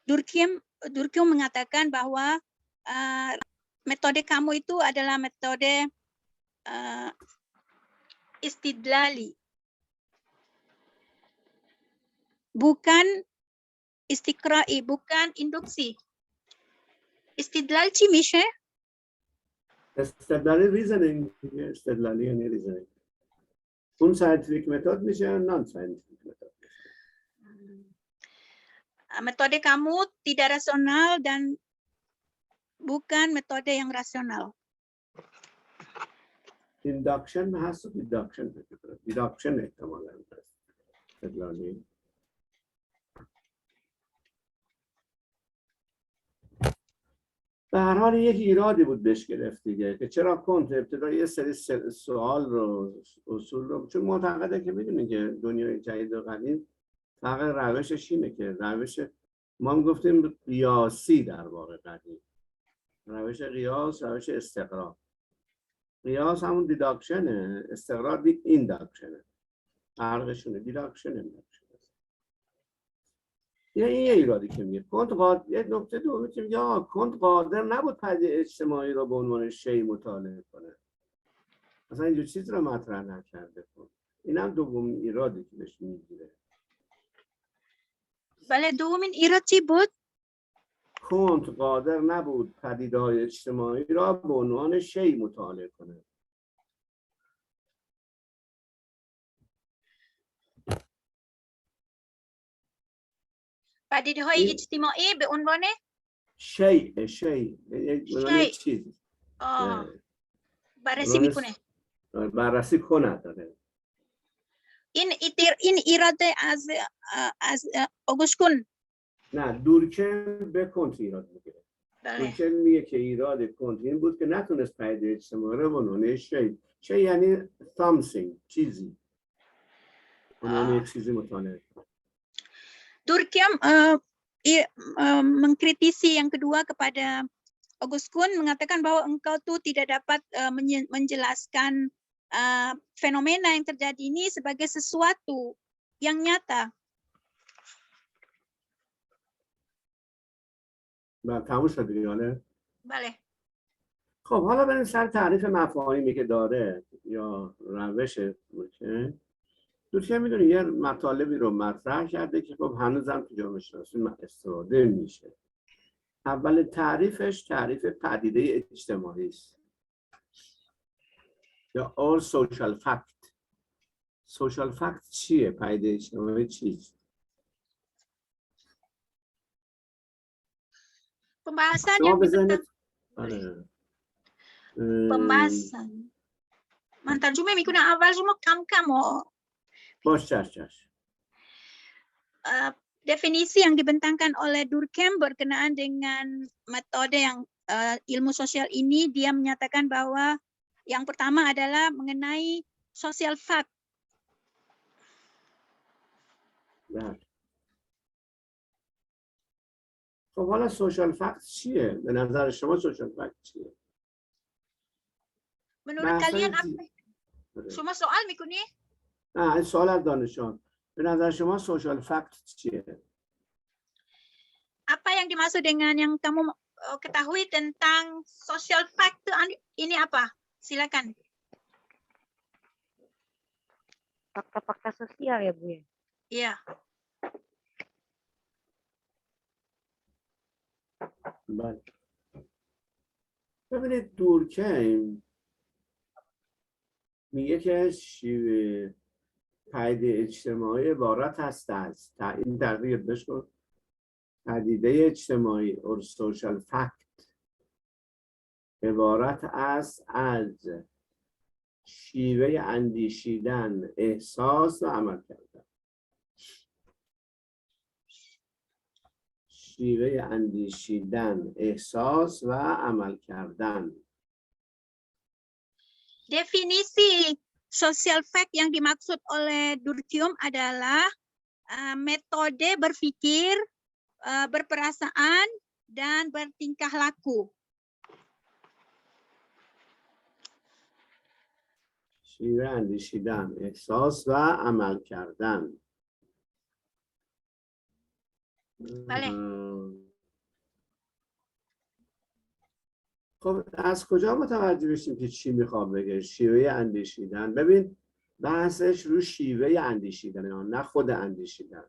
Durkheim mengatakan bahwa metode kamu itu adalah metode istidlali, bukan istiqra'i, bukan induksi. Istidlal چی میشه؟ استدلالی ریزنینگ. استدلالی یعنی ریزنینگ. اون ساینتیفیک متد میشه نان ساینتیفیک متد. Metode kamu tidak rasional dan bukan metode yang rasional. Induction هست و deduction. deduction احتمالاً هست. استدلالی. به هر حال یک ایرادی بود بهش گرفت دیگه که چرا کنت ابتدا یه سری سوال رو اصول رو چون معتقده که میدونید که دنیای جدید و قدیم فقط روشش اینه که روش ما هم گفتیم قیاسی در واقع قدیم. روش قیاس روش استقرا. قیاس همون دیداکشنه. استقرا اینداکشنه. فرقشونه دیداکشن. این ایرادی که میگه کنت یه نکته دومی که میگه کنت قادر نبود پدیده اجتماعی را به عنوان شی مطالعه کنه. اصلا اینجور چیز رو مطرح نکرده. این هم دومین ایرادی که بهش میگیره. بله دومین ایراد چی بود؟ کنت قادر نبود پدیده‌های اجتماعی را به عنوان شی مطالعه کنه. پدیده‌های اجتماعی به عنوان شیء شیء. یعنی چیز بررسی میکنه. بررسی کند. داره. این اراده از آگوستکون. نه دورکیم به کنت ایراد میگیره. بله. دورکیم میگه که ایراد کنت این بود که نتونست پدیده اجتماعی رو به عنوان شیء یعنی something چیزی به عنوان چیزی مطالعه کنه. Durkheim mengkritisi yang kedua kepada Augustine, mengatakan bahwa engkau tuh tidak dapat menjelaskan fenomena yang terjadi ini sebagai sesuatu yang nyata. تموم شد دیگه. بله. خب حالا بریم سر تعریف مفاهیمی که داره یا روش دورکیم میدونی یه مطالبی رو مطرح کرده که خب هنوزم تو جامعه شناسی استفاده میشه. اول تعریفش تعریف پدیده اجتماعی است یا all social fact. social fact چیه؟ پدیده اجتماعی چیست؟ Pembahasan شما yang بزنید pembahasan. Mantarjume mikuna awal semua kamu. باش چش. Definisi yang dibentangkan oleh Durkheim berkenaan dengan metode yang ilmu sosial ini, dia menyatakan bahwa yang pertama adalah mengenai social fact. خب حالا سوشال فکت چیه؟ به نظر شما سوشال فکت چیه؟ Menurut kalian apa? Semua soal mikuni? نه این سوال از دانشجویان. به نظر شما سوشال فکت چیه؟ Apa yang dimaksud dengan yang kamu ketahui tentang social fact ini apa? Silakan. Fakta-fakta sosial ya Bu ya? Iya. ببینید دورکیم میگه که شیوه پدیده اجتماعی عبارت هست از این دقیق بشکن پدیده اجتماعی or social fact عبارت است از شیوه اندیشیدن، احساس و عمل کردن. شیوه اندیشیدن، احساس و عمل کردن. Definisi social fact yang dimaksud oleh Durkheim adalah metode berpikir, berperasaan, dan bertingkah laku. شیوه اندیشیدن، احساس و عمل کردن. بله. خب از کجا متوجه بشیم که چی میخوام بگه؟ شیوه اندیشیدن. ببین بحثش رو شیوه اندیشیدن نه خود اندیشیدن.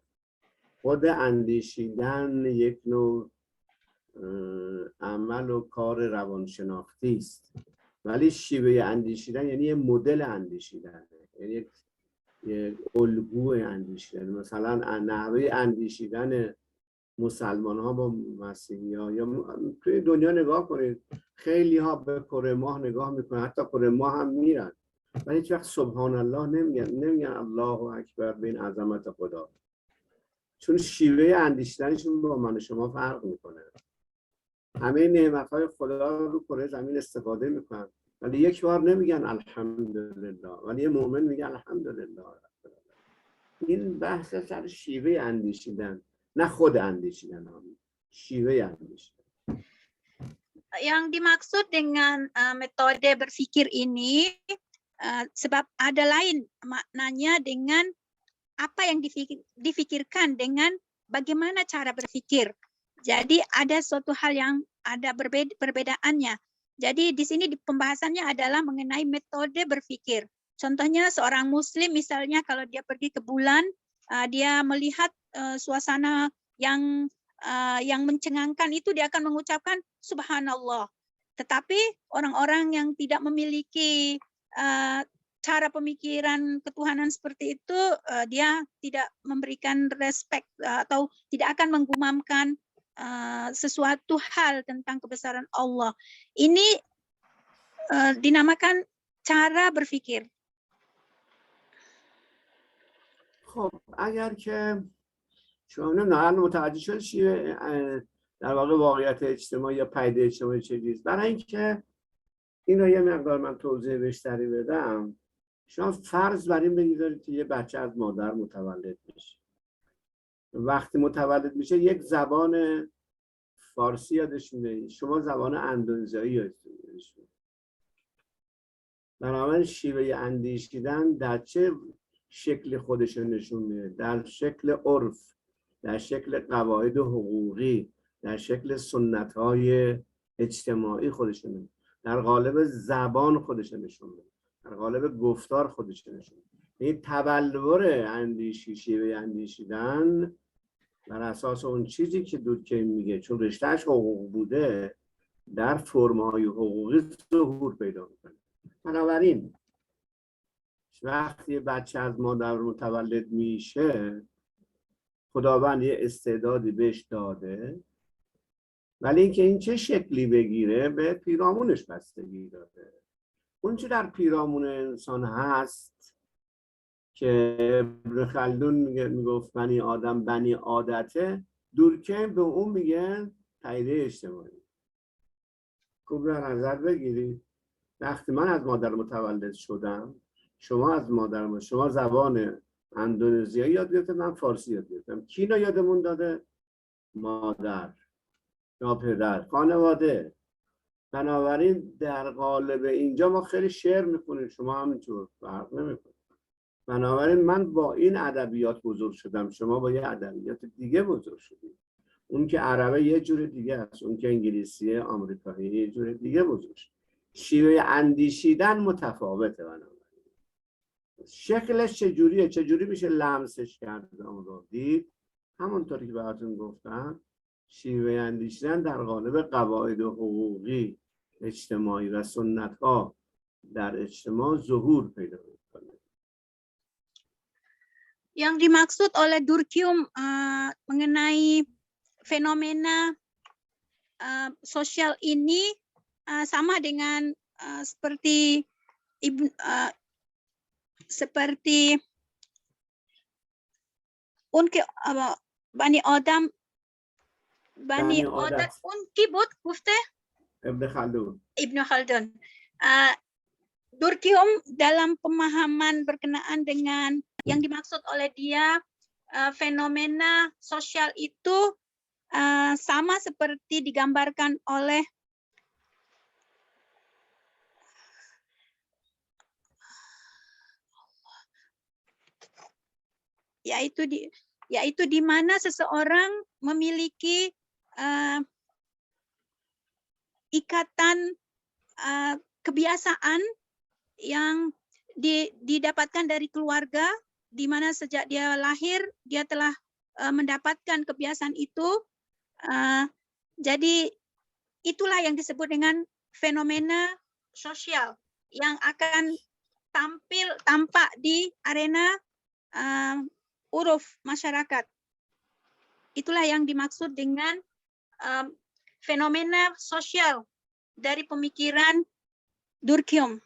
خود اندیشیدن یک نوع عمل و کار روانشناختی است، ولی شیوه اندیشیدن یعنی یه مدل اندیشیدن، یعنی یک الگوی اندیشیدن. مثلا نحوه اندیشیدن مسلمان ها با مسیحی ها یا توی دنیا نگاه کنید، خیلی ها به کره ماه نگاه میکنن، حتی کره ماه هم میرن ولی هیچ وقت سبحان الله نمیگن الله اکبر به این عظمت خدا، چون شیوه اندیشیدنشون با من و شما فرق میکنه. همه نعمت‌های خدا رو کره زمین استفاده میکنن ولی یک بار نمیگن الحمدلله، ولی یه مؤمن میگه الحمدلله. این بحث سر شیوه اندیشیدن نه خود اندیشیدن، شیوه اندیشیدن. Yang dimaksud dengan metode berpikir ini sebab ada lain maknanya dengan apa yang difikirkan dengan bagaimana cara berpikir. Jadi ada suatu hal yang ada perbedaannya. Jadi di sini pembahasannya adalah mengenai metode berpikir. Contohnya seorang muslim misalnya kalau dia pergi ke bulan, dia melihat suasana yang mencengangkan itu, dia akan mengucapkan subhanallah. Tetapi orang-orang yang tidak memiliki cara pemikiran ketuhanan seperti itu, dia tidak memberikan respect atau tidak akan menggumamkan sesuatu hal tentang kebesaran Allah. Ini dinamakan cara berpikir. خب اگر که شما نمیدونم متوجه شد چیه در واقع واقعیت اجتماعی یا پدیده اجتماعی چجوریست، برای اینکه این رو یه مقدار من توضیح بیشتری بدم، شما فرض بر این بگذارید که یه بچه از مادر متولد میشه. وقتی متولد میشه یک زبان فارسی یادش میاد، شما زبان اندونزیایی یادش میاد. بنابراین شیوه اندیشیدن در چه شکل خودش نشون میده؟ در شکل عرف، در شکل قواعد حقوقی، در شکل سنت‌های اجتماعی خودش نشون میده، در قالب زبان خودش نشون میده، در قالب گفتار خودش نشون میده. این تبلور اندیشی، شیوه اندیشیدن بر اساس اون چیزی که دورکهیم میگه، چون رشتهش حقوق بوده، در فرم‌های حقوقی ظهور پیدا میکنه. بنابراین وقتی بچه از مادر متولد میشه، خداوند یه استعدادی بهش داده، ولی اینکه این چه شکلی بگیره به پیرامونش بستگی داره. اون چه در پیرامون انسان هست که ابن خلدون میگفت بنی آدم بنی عادته، دورکهیم به اون میگه پدیده اجتماعی. خوب در نظر بگیرید وقتی من از مادر متولد شدم، شما از مادر، شما زبان اندونزیایی یاد گرفتید، من فارسی یاد گرفتم. کی اینو یادمون داده؟ مادر یا پدر، خانواده. بنابراین در قالب اینجا ما خیلی شعر میخونیم، شما همینطور، فرق نمیکنه. بنابراین من با این ادبیات بزرگ شدم، شما با یه ادبیات دیگه بزرگ شدید. اون که عربه یه جور دیگه است، اون که انگلیسی آمریکایی یه جور دیگه بزرگ شد. شیوه اندیشیدن متفاوته. بنابراین شکلش چجوریه، چجوری میشه لمسش کرد اون رو دید؟ همونطوری که براتون گفتم، شیوه اندیشیدن در قالب قواعد حقوقی اجتماعی و سنت ها در اجتماع ظهور پیدا میکنه. Yang dimaksud oleh Durkheim mengenai fenomena sosial ini sama dengan seperti Bani Adam unki بود گفته Ibn Khaldun. Durkheim dalam pemahaman berkenaan dengan yang dimaksud oleh dia fenomena sosial itu sama seperti digambarkan oleh yaitu di mana seseorang memiliki ikatan kebiasaan yang didapatkan dari keluarga, di mana sejak dia lahir dia telah mendapatkan kebiasaan itu. Jadi itulah yang disebut dengan fenomena sosial yang akan tampak di arena uruf masyarakat. Itulah yang dimaksud dengan fenomena sosial dari pemikiran Durkheim.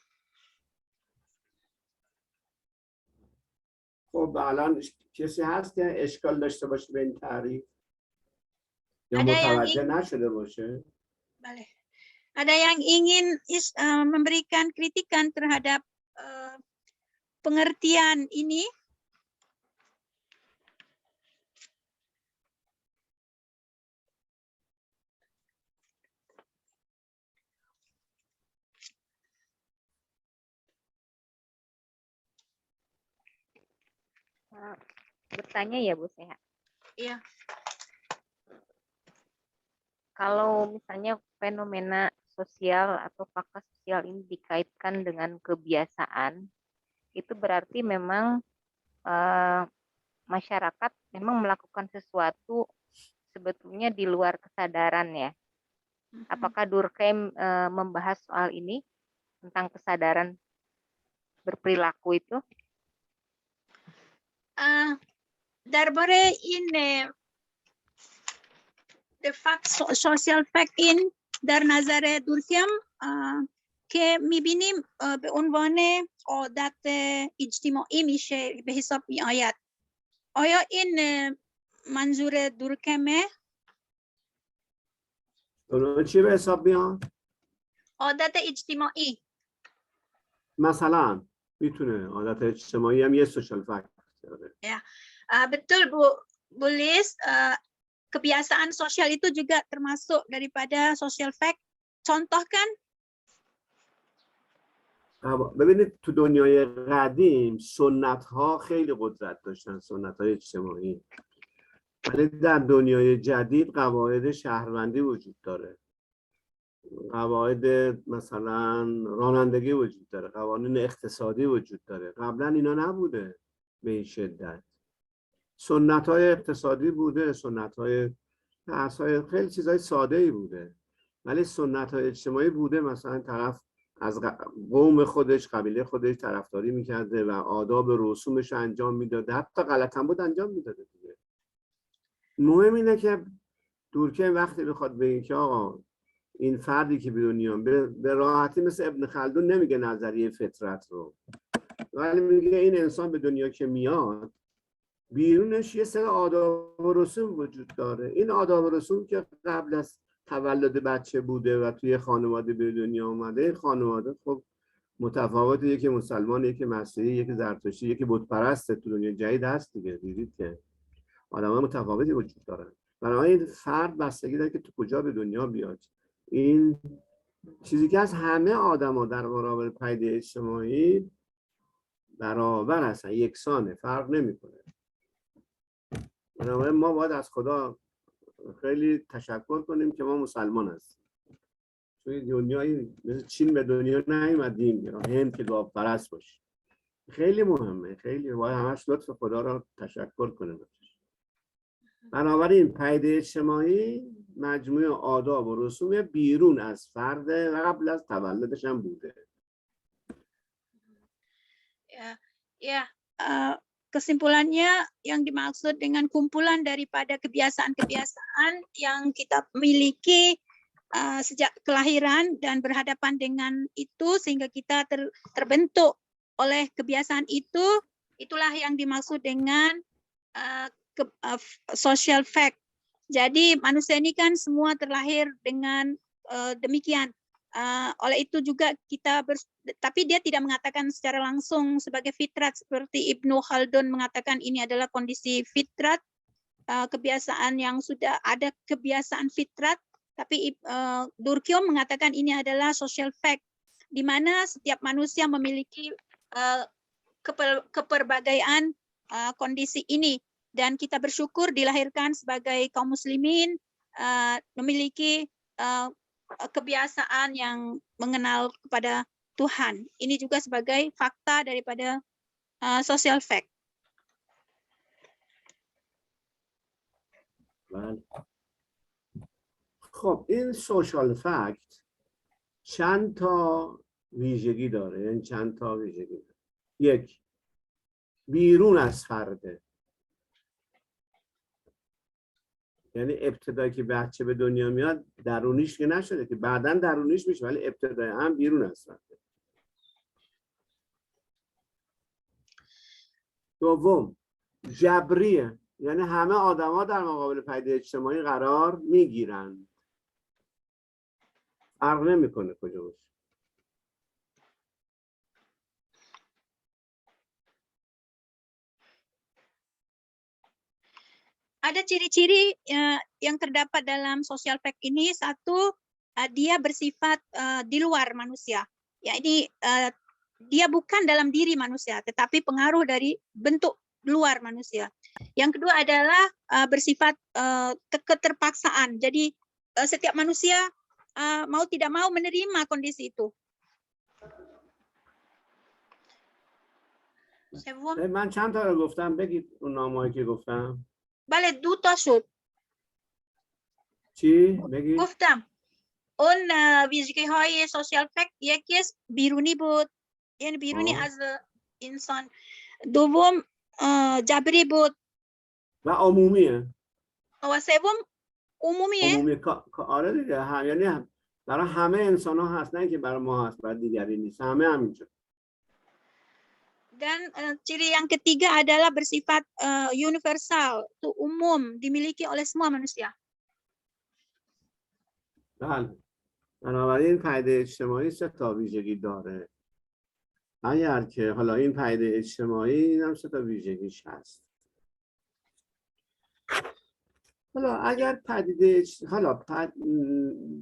خب الان کسی هست که اشکال داشته باشه به این تعریف یا Ada yang متوجه نشده باشه؟ Boleh. Ada yang ingin memberikan kritikan terhadap pengertian ini? Bertanya ya Bu Sehat. Iya. Kalau misalnya fenomena sosial atau fakta sosial ini dikaitkan dengan kebiasaan, itu berarti memang masyarakat memang melakukan sesuatu sebetulnya di luar kesadaran ya. Apakah Durkheim membahas soal ini tentang kesadaran berperilaku itu? درباره the fact social fact in در نظر دورکیم که میبینیم به عنوان عادت اجتماعی میشه به حساب می آید. آیا این منظور دورکمه؟ اونها چی به حساب میاد؟ عادت اجتماعی. مثلا میتونه عادت اجتماعی هم یه سوشال فکت داره. Betul Bu Liz, kebiasaan sosial itu juga termasuk daripada social fact. Contohkan. ببینید تو دنیای قدیم سنت ها خیلی قدرت داشتن، سنت های اجتماعی. ولی در دنیای جدید قواعد شهروندی وجود داره، قواعد مثلا رانندگی وجود داره، قوانین اقتصادی وجود داره. قبلا اینا نبوده به این شدت. سنت های اقتصادی بوده، سنت های خیلی چیزهای ساده ای بوده، ولی سنت های اجتماعی بوده. مثلا طرف از قوم خودش، قبیله خودش طرفداری میکرده و آداب و رسومش انجام میداده، حتی غلط هم بود انجام میداده دیگه. مهم اینه که دورکیم وقتی بخواد بگه که آقا این فردی که به دنیا به راحتی مثل ابن خلدون نمیگه نظریه فطرت رو، ولی میگه این انسان به دنیا که میاد بیرونش یه سری آداب و رسوم وجود داره. این آداب و رسوم که قبل از تولد بچه بوده و توی خانواده به دنیا اومده، این خانواده خب متفاوته، یکی مسلمان، یکی مسیحی، یکی زرتشتی، یکی بت پرسته. تو دنیا جدید هست دیگه، دیدید که آدم‌ها متفاوتی وجود دارن. بنابراین فرد بستگی داره که تو کجا به دنیا بیاد. این چیزی که از همه آدم‌ها در برابر پدیده اجتماعی برابر هستن، یکسانه، فرق نمی‌کنه. بنابراین ما باید از خدا خیلی تشکر کنیم که ما مسلمان هستیم. توی دنیای مثل چین به دنیا نیومدیم یا هند که گاو پرست باشه. خیلی مهمه، خیلی باید همش لطف خدا را تشکر کنیم. بنابراین پدیده اجتماعی مجموعه آداب و رسوم بیرون از فرد و قبل از تولدش هم بوده. Kesimpulannya yang dimaksud dengan kumpulan daripada kebiasaan-kebiasaan yang kita miliki sejak kelahiran dan berhadapan dengan itu sehingga kita terbentuk oleh kebiasaan itu, itulah yang dimaksud dengan social fact. Jadi manusia ini kan semua terlahir dengan demikian. Oleh itu juga kita tapi dia tidak mengatakan secara langsung sebagai fitrat seperti Ibnu Khaldun mengatakan ini adalah kondisi fitrat, kebiasaan yang sudah ada kebiasaan fitrat, tapi Durkheim mengatakan ini adalah social fact di mana setiap manusia memiliki keperbagaian kondisi ini dan kita bersyukur dilahirkan sebagai kaum muslimin memiliki kebiasaan yang mengenal kepada Tuhan. Ini juga sebagai fakta daripada social fact. خب این سوشال فکت چند تا ویژگی داره. این چند تا ویژگی داره. یک، بیرون از فرده، یعنی ابتدایی که بچه به دنیا میاد درونیش که نشده که بعداً درونیش میشه، ولی ابتدایی هم بیرون از فرده. دوم، جبریه، یعنی همه آدما در مقابل پدیده اجتماعی قرار میگیرن، فرق نمیکنه کجا باشه. Ada ciri-ciri yang terdapat dalam social fact ini. Satu, dia bersifat di luar manusia. Ya, ini dia bukan dalam diri manusia, tetapi pengaruh dari bentuk luar manusia. Yang kedua adalah bersifat keterpaksaan. Jadi setiap manusia mau tidak mau menerima kondisi itu. من چند تا رو گفتم، بگید اون نامه‌ای که گفتم. بله، 2 تا شد. چی؟ بگید. گفتم اون ویژگی‌های سوشال فکت یکی بیرونی بود، یعنی بیرونی از انسان. دوم جبری بود و عمومیه. و سوم عمومیه. عمومی آره دیگه یعنی برای همه انسان ها هست، نه که برای ما هست، برای دیگری نیست، همه همینجور. Dan ciri yang ketiga adalah bersifat universal, itu umum, dimiliki oleh semua manusia. بله. بنابراین پدیده اجتماعی 3 تا ویژگی داره. اگر که حالا این پدیده اجتماعی این هم 3 تا ویژگیش هست. حالا اگر پدیده حالا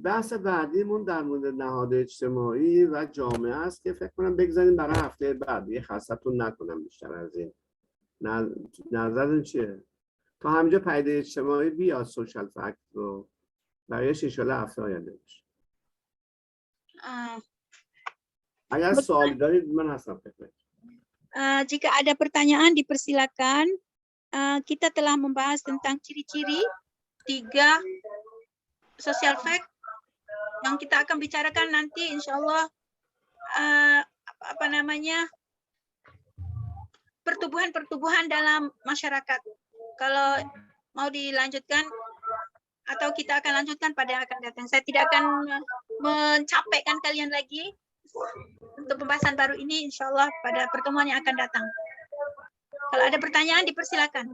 بحث بعدیمون در مورد نهاد اجتماعی و جامعه است که فکر کنم بگذاریم برای هفته بعد، یه خستتون نکنم بیشتر از این. نظرتون چیه؟ تا همینجا پدیده اجتماعی بیاد، سوشال فکت رو بقیه‌اش ان شاءالله هفته آینده بشه. اگر سوالی دارید من هستم خدمت. Jika ada pertanyaan dipersilakan. Kita telah membahas tentang ciri-ciri 3 social fact yang kita akan bicarakan nanti insyaallah pertumbuhan dalam masyarakat. Kalau mau dilanjutkan atau kita akan lanjutkan pada yang akan datang. Saya tidak akan mencapekkan kalian lagi untuk pembahasan baru ini insyaallah pada pertemuan yang akan datang. Kalau ada pertanyaan dipersilakan.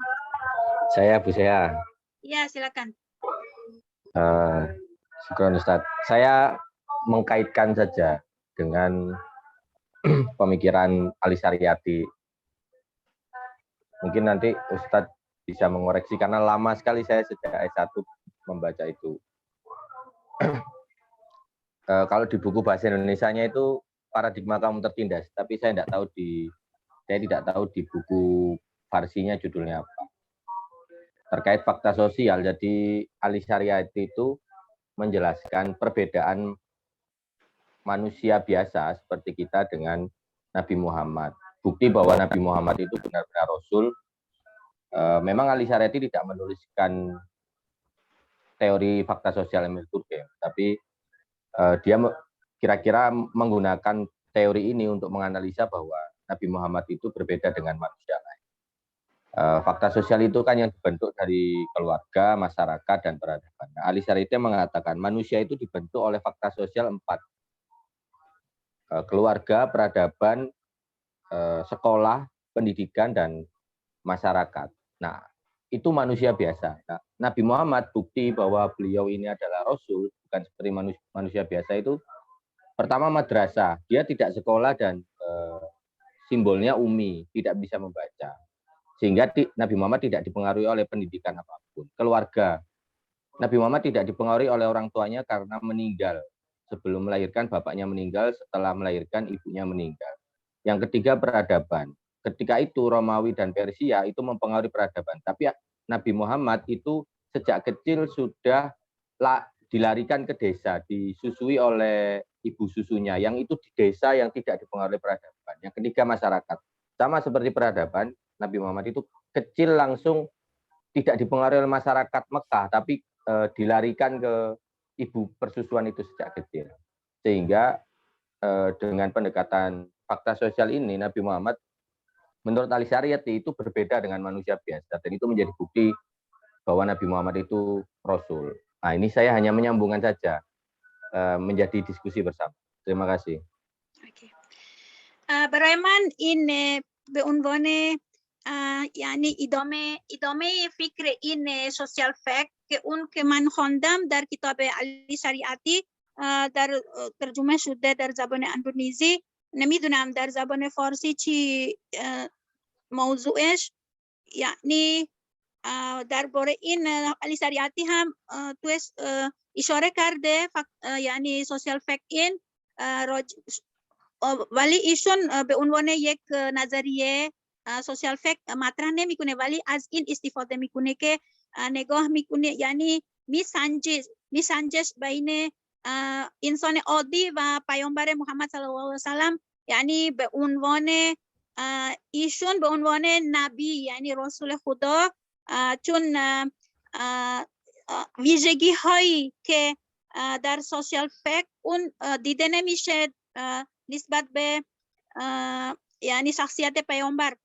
Saya Bu Sea. Iya, silakan. Syukran Ustadz. Saya mengkaitkan saja dengan pemikiran Ali Syariati. Mungkin nanti Ustadz bisa mengoreksi karena lama sekali saya sejak S1 membaca itu. Kalau di buku bahasa Indonesianya itu paradigma kaum tertindas, tapi saya tidak tahu di buku farsinya judulnya apa. Terkait fakta sosial, jadi Ali Syariati itu menjelaskan perbedaan manusia biasa seperti kita dengan Nabi Muhammad. Bukti bahwa Nabi Muhammad itu benar-benar Rasul. Memang Ali Syariati tidak menuliskan teori fakta sosial Emile Durkheim, tapi dia kira-kira menggunakan teori ini untuk menganalisa bahwa Nabi Muhammad itu berbeda dengan manusia lain. Fakta sosial itu kan yang dibentuk dari keluarga, masyarakat, dan peradaban. Nah, Ali Syariati mengatakan manusia itu dibentuk oleh fakta sosial 4. Keluarga, peradaban, sekolah, pendidikan, dan masyarakat. Nah, itu manusia biasa. Nah, Nabi Muhammad bukti bahwa beliau ini adalah Rasul, bukan seperti manusia biasa itu. Pertama madrasah, dia tidak sekolah dan simbolnya ummi, tidak bisa membaca. Sehingga Nabi Muhammad tidak dipengaruhi oleh pendidikan apapun. Keluarga, Nabi Muhammad tidak dipengaruhi oleh orang tuanya karena meninggal. Sebelum melahirkan, bapaknya meninggal, setelah melahirkan, ibunya meninggal. Yang ketiga, peradaban. Ketika itu Romawi dan Persia itu mempengaruhi peradaban. Tapi Nabi Muhammad itu sejak kecil sudah dilarikan ke desa, disusui oleh ibu susunya, yang itu di desa yang tidak dipengaruhi peradaban. Yang ketiga, masyarakat. Sama seperti peradaban, Nabi Muhammad itu kecil langsung tidak dipengaruhi oleh masyarakat Mekah, tapi dilarikan ke ibu persusuan itu sejak kecil. Sehingga dengan pendekatan fakta sosial ini, Nabi Muhammad menurut Ali Syariati itu berbeda dengan manusia biasa, dan itu menjadi bukti bahwa Nabi Muhammad itu Rasul. Nah, ini saya hanya menyambungkan saja menjadi diskusi bersama. Terima kasih. Okay. برای این به عنوان یعنی ادامه فکر این سوشال فکت که اون که من خواندم در کتاب علی شریعتی در ترجمه شده در زبان اندونزی، نمیدونم در زبان فارسی چی موضوعش، یعنی درباره این علی شریعتی هم توش اشاره کرده، یعنی سوشال فکت این ولی ایشون به عنوان یک نظریه سوشال فکت مطرح نمیکنه، ولی از این استفاده میکنه که نگاه میکنه، یعنی میسنجش بین انسان عادی و پیامبر محمد صلی الله علیه و سلم، یعنی به عنوان ایشون به عنوان نبی، یعنی رسول خدا، چون ویژگی هایی که در سوشال فکت اون دیده نمیشه نسبت به یعنی شخصیت پیامبر.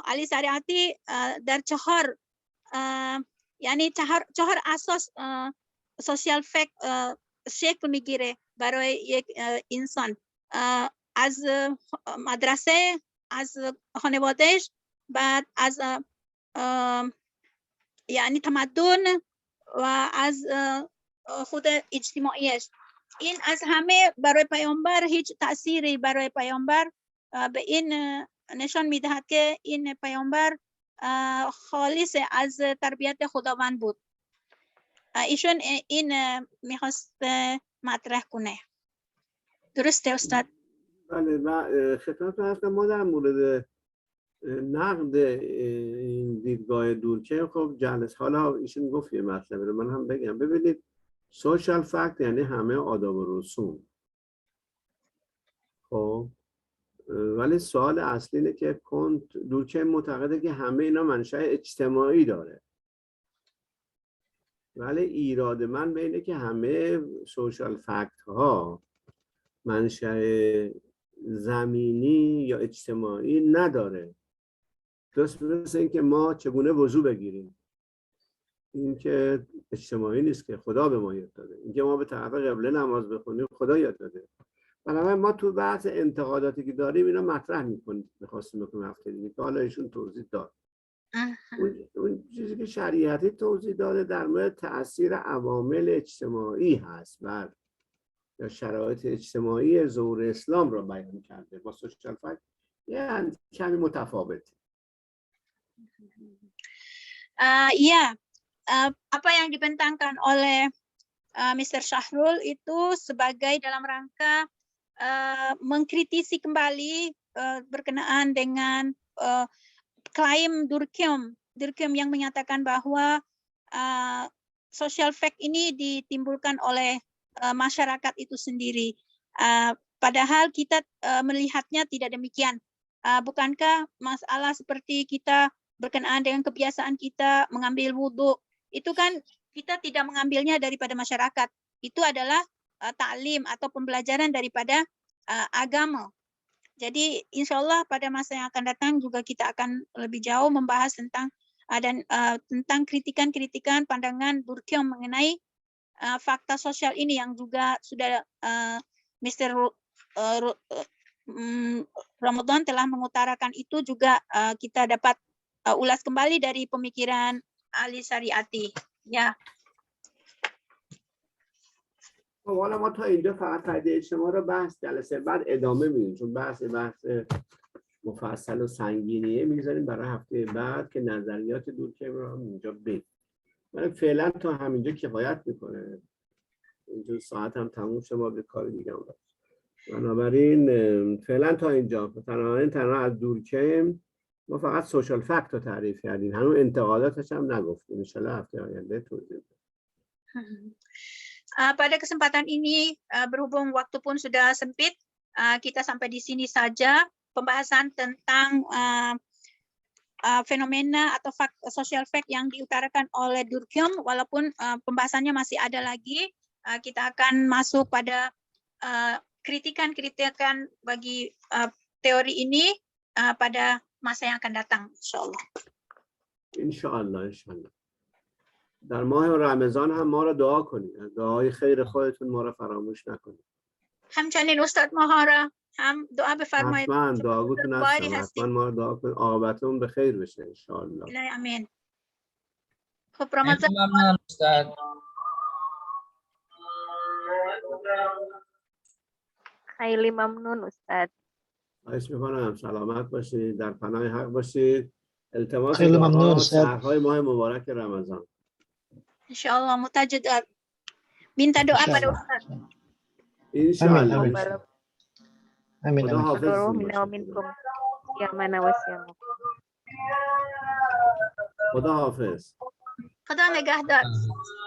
علی شریعتی در 4 یعنی چهار اساس سوشال فکت شکل میگیره برای یک انسان، از مدرسه، از خانوادهش، بعد از یعنی تمدن و از خود اجتماعیش. این از همه برای پیامبر هیچ تأثیری برای پیامبر به این نشان میدهد که این پیامبر خالص از تربیت خداوند بود. ایشون این میخواست مطرح کنه. درسته استاد؟ بله. و خدمتتون هستم، ما در مورد نقد این دیدگاه دورکیم خب جلسه، حالا ایشون گفت یه مطلبی رو من هم بگم. ببینید سوشال فکت یعنی همه آداب و رسوم. خب ولی سوال اصلی اینه که دورکیم معتقده که همه اینا منشأ اجتماعی داره، ولی ایراد من به اینه که همه سوشال فکت ها منشأ زمینی یا اجتماعی نداره. درست مثل این که ما چگونه وضو بگیریم، این که اجتماعی نیست، که خدا به ما یاد داده. این که ما به طرف قبله نماز بخونیم خدا یاد داده. بنابراین ما تو بحث انتقاداتی که داریم اینا مطرح میکنیم، میخواستیم بکنیم هفته دیگه که حالا ایشون توضیح داد. اون چیزی که شریعتی توضیح داده در مورد تأثیر عوامل اجتماعی هست بر یا شرایط اجتماعی ظهور اسلام را بیان کرده. با سوشال فکت یعنی کمی متفاوته. Ya, apa yang dibentangkan oleh Mr. Syahrul itu sebagai dalam rangka mengkritisi kembali berkenaan dengan klaim Durkheim yang menyatakan bahwa social fact ini ditimbulkan oleh masyarakat itu sendiri. Padahal kita melihatnya tidak demikian. Bukankah masalah seperti kita berkenaan dengan kebiasaan kita mengambil wudhu, itu kan kita tidak mengambilnya daripada masyarakat. Itu adalah taklim atau pembelajaran daripada agama. Jadi insya Allah pada masa yang akan datang juga kita akan lebih jauh membahas tentang tentang kritikan-kritikan pandangan Durkheim mengenai fakta sosial ini yang juga sudah Mr. Ramadan telah mengutarakan. Itu juga kita dapat ulas kembali dari pemikiran Ali Syariati. Ya. حالا ما تا اینجا فقط پدیده اجتماع رو بحث، جلسه بعد ادامه میدیم، چون بحث مفصل و سنگینیه میذاریم برای هفته بعد که نظریات دورکیم رو هم اینجا بگیم. من فعلا تا همینجا کفایت میکنه. اینجا ساعت هم تموم شد، ما به کار دیگه هم داریم. بنابراین فعلا تا اینجا. تنها از دورکیم ما فقط سوشال فکت رو تعریف کردیم، هنوز انتقاداتش هم نگفتیم. ان شاءالله هفته آینده توضیح بدیم. Pada kesempatan ini berhubung waktu pun sudah sempit, kita sampai di sini saja pembahasan tentang fenomena atau social fact yang diutarakan oleh Durkheim. Walaupun pembahasannya masih ada lagi, kita akan masuk pada kritikan-kritikan bagi teori ini pada masa yang akan datang, insyaallah. insyaallah. در ماه رمضان هم ما رو دعا کنید. دعای خیر خودتون ما رو فراموش نکنید. همچنین استاد ماهارا هم دعا بفرمایید. حتما دعاگوتون هستم. حتما ما رو دعا کنید عاقبتمون به خیر بشه انشالله. الهی امین. خب رمضان ممنون استاد. خیلی ممنون استاد. خواهش میکنم سلامت باشید، در پناه حق باشید. التماس خیلی ممنون دعا استاد. سحرهای ماه مبارک رمضان. insyaallah mutajid minta doa pada ustaz. انشالله. Amin. خدا حافظ. Minna minkum ya mana wasyamu. خدا حافظ. خدا نگهدار.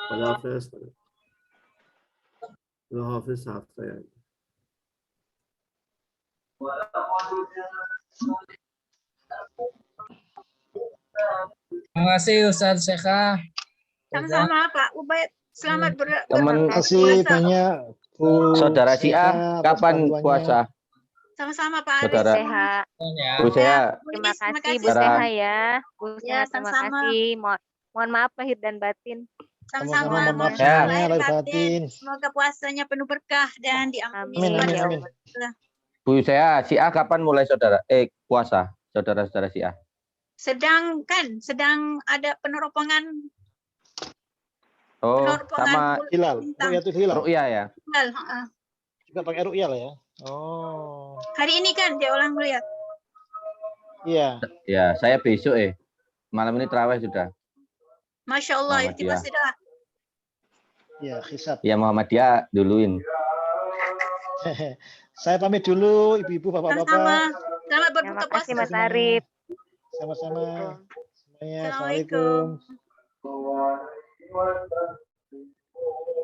خدا حافظ. خدا حافظ. هفته آینده. Terima kasih Ustaz Syekha. Sama-sama Pak Ubaid. Selamat Teman Terima kasih banyak Bu Saudara Sia, Syekha, kapan atas puasa? Sama-sama Pak Aris. Saudara. Sehat. Bu Seha, Terima kasih Bu Saudara. Seha ya. Bu Ya, Seha terima sama-sama. kasih. Mohon maaf lahir dan batin. Sama-sama Sama-sama. mohon maaf mohon Ya. semuanya, lahir batin. Semoga puasanya penuh berkah dan diampuni Amin. Amin, segala amin, Ya amin. Allah. Bu, saya Syiah kapan mulai saudara? Puasa, saudara-saudara Syiah. sedang ada peneropongan Oh, sama Hilal, bintang. ru'yatul hilal. ru'yah ya. Juga pakai ru'yal ya. Oh, Hari ini kan dia orang melihat. iya. Ya, saya besok malam ini terawih sudah. Masya Allah, Muhammadiyah. itu sudah. Iya, hisab. Ya Muhammadiyah duluin. Saya pamit dulu, ibu-ibu, Sama-sama. bapak-bapak. Selamat Ya, berbuka puasa. makasih Mas Arif. Sama-sama. Semuanya, Assalamualaikum. assalamualaikum.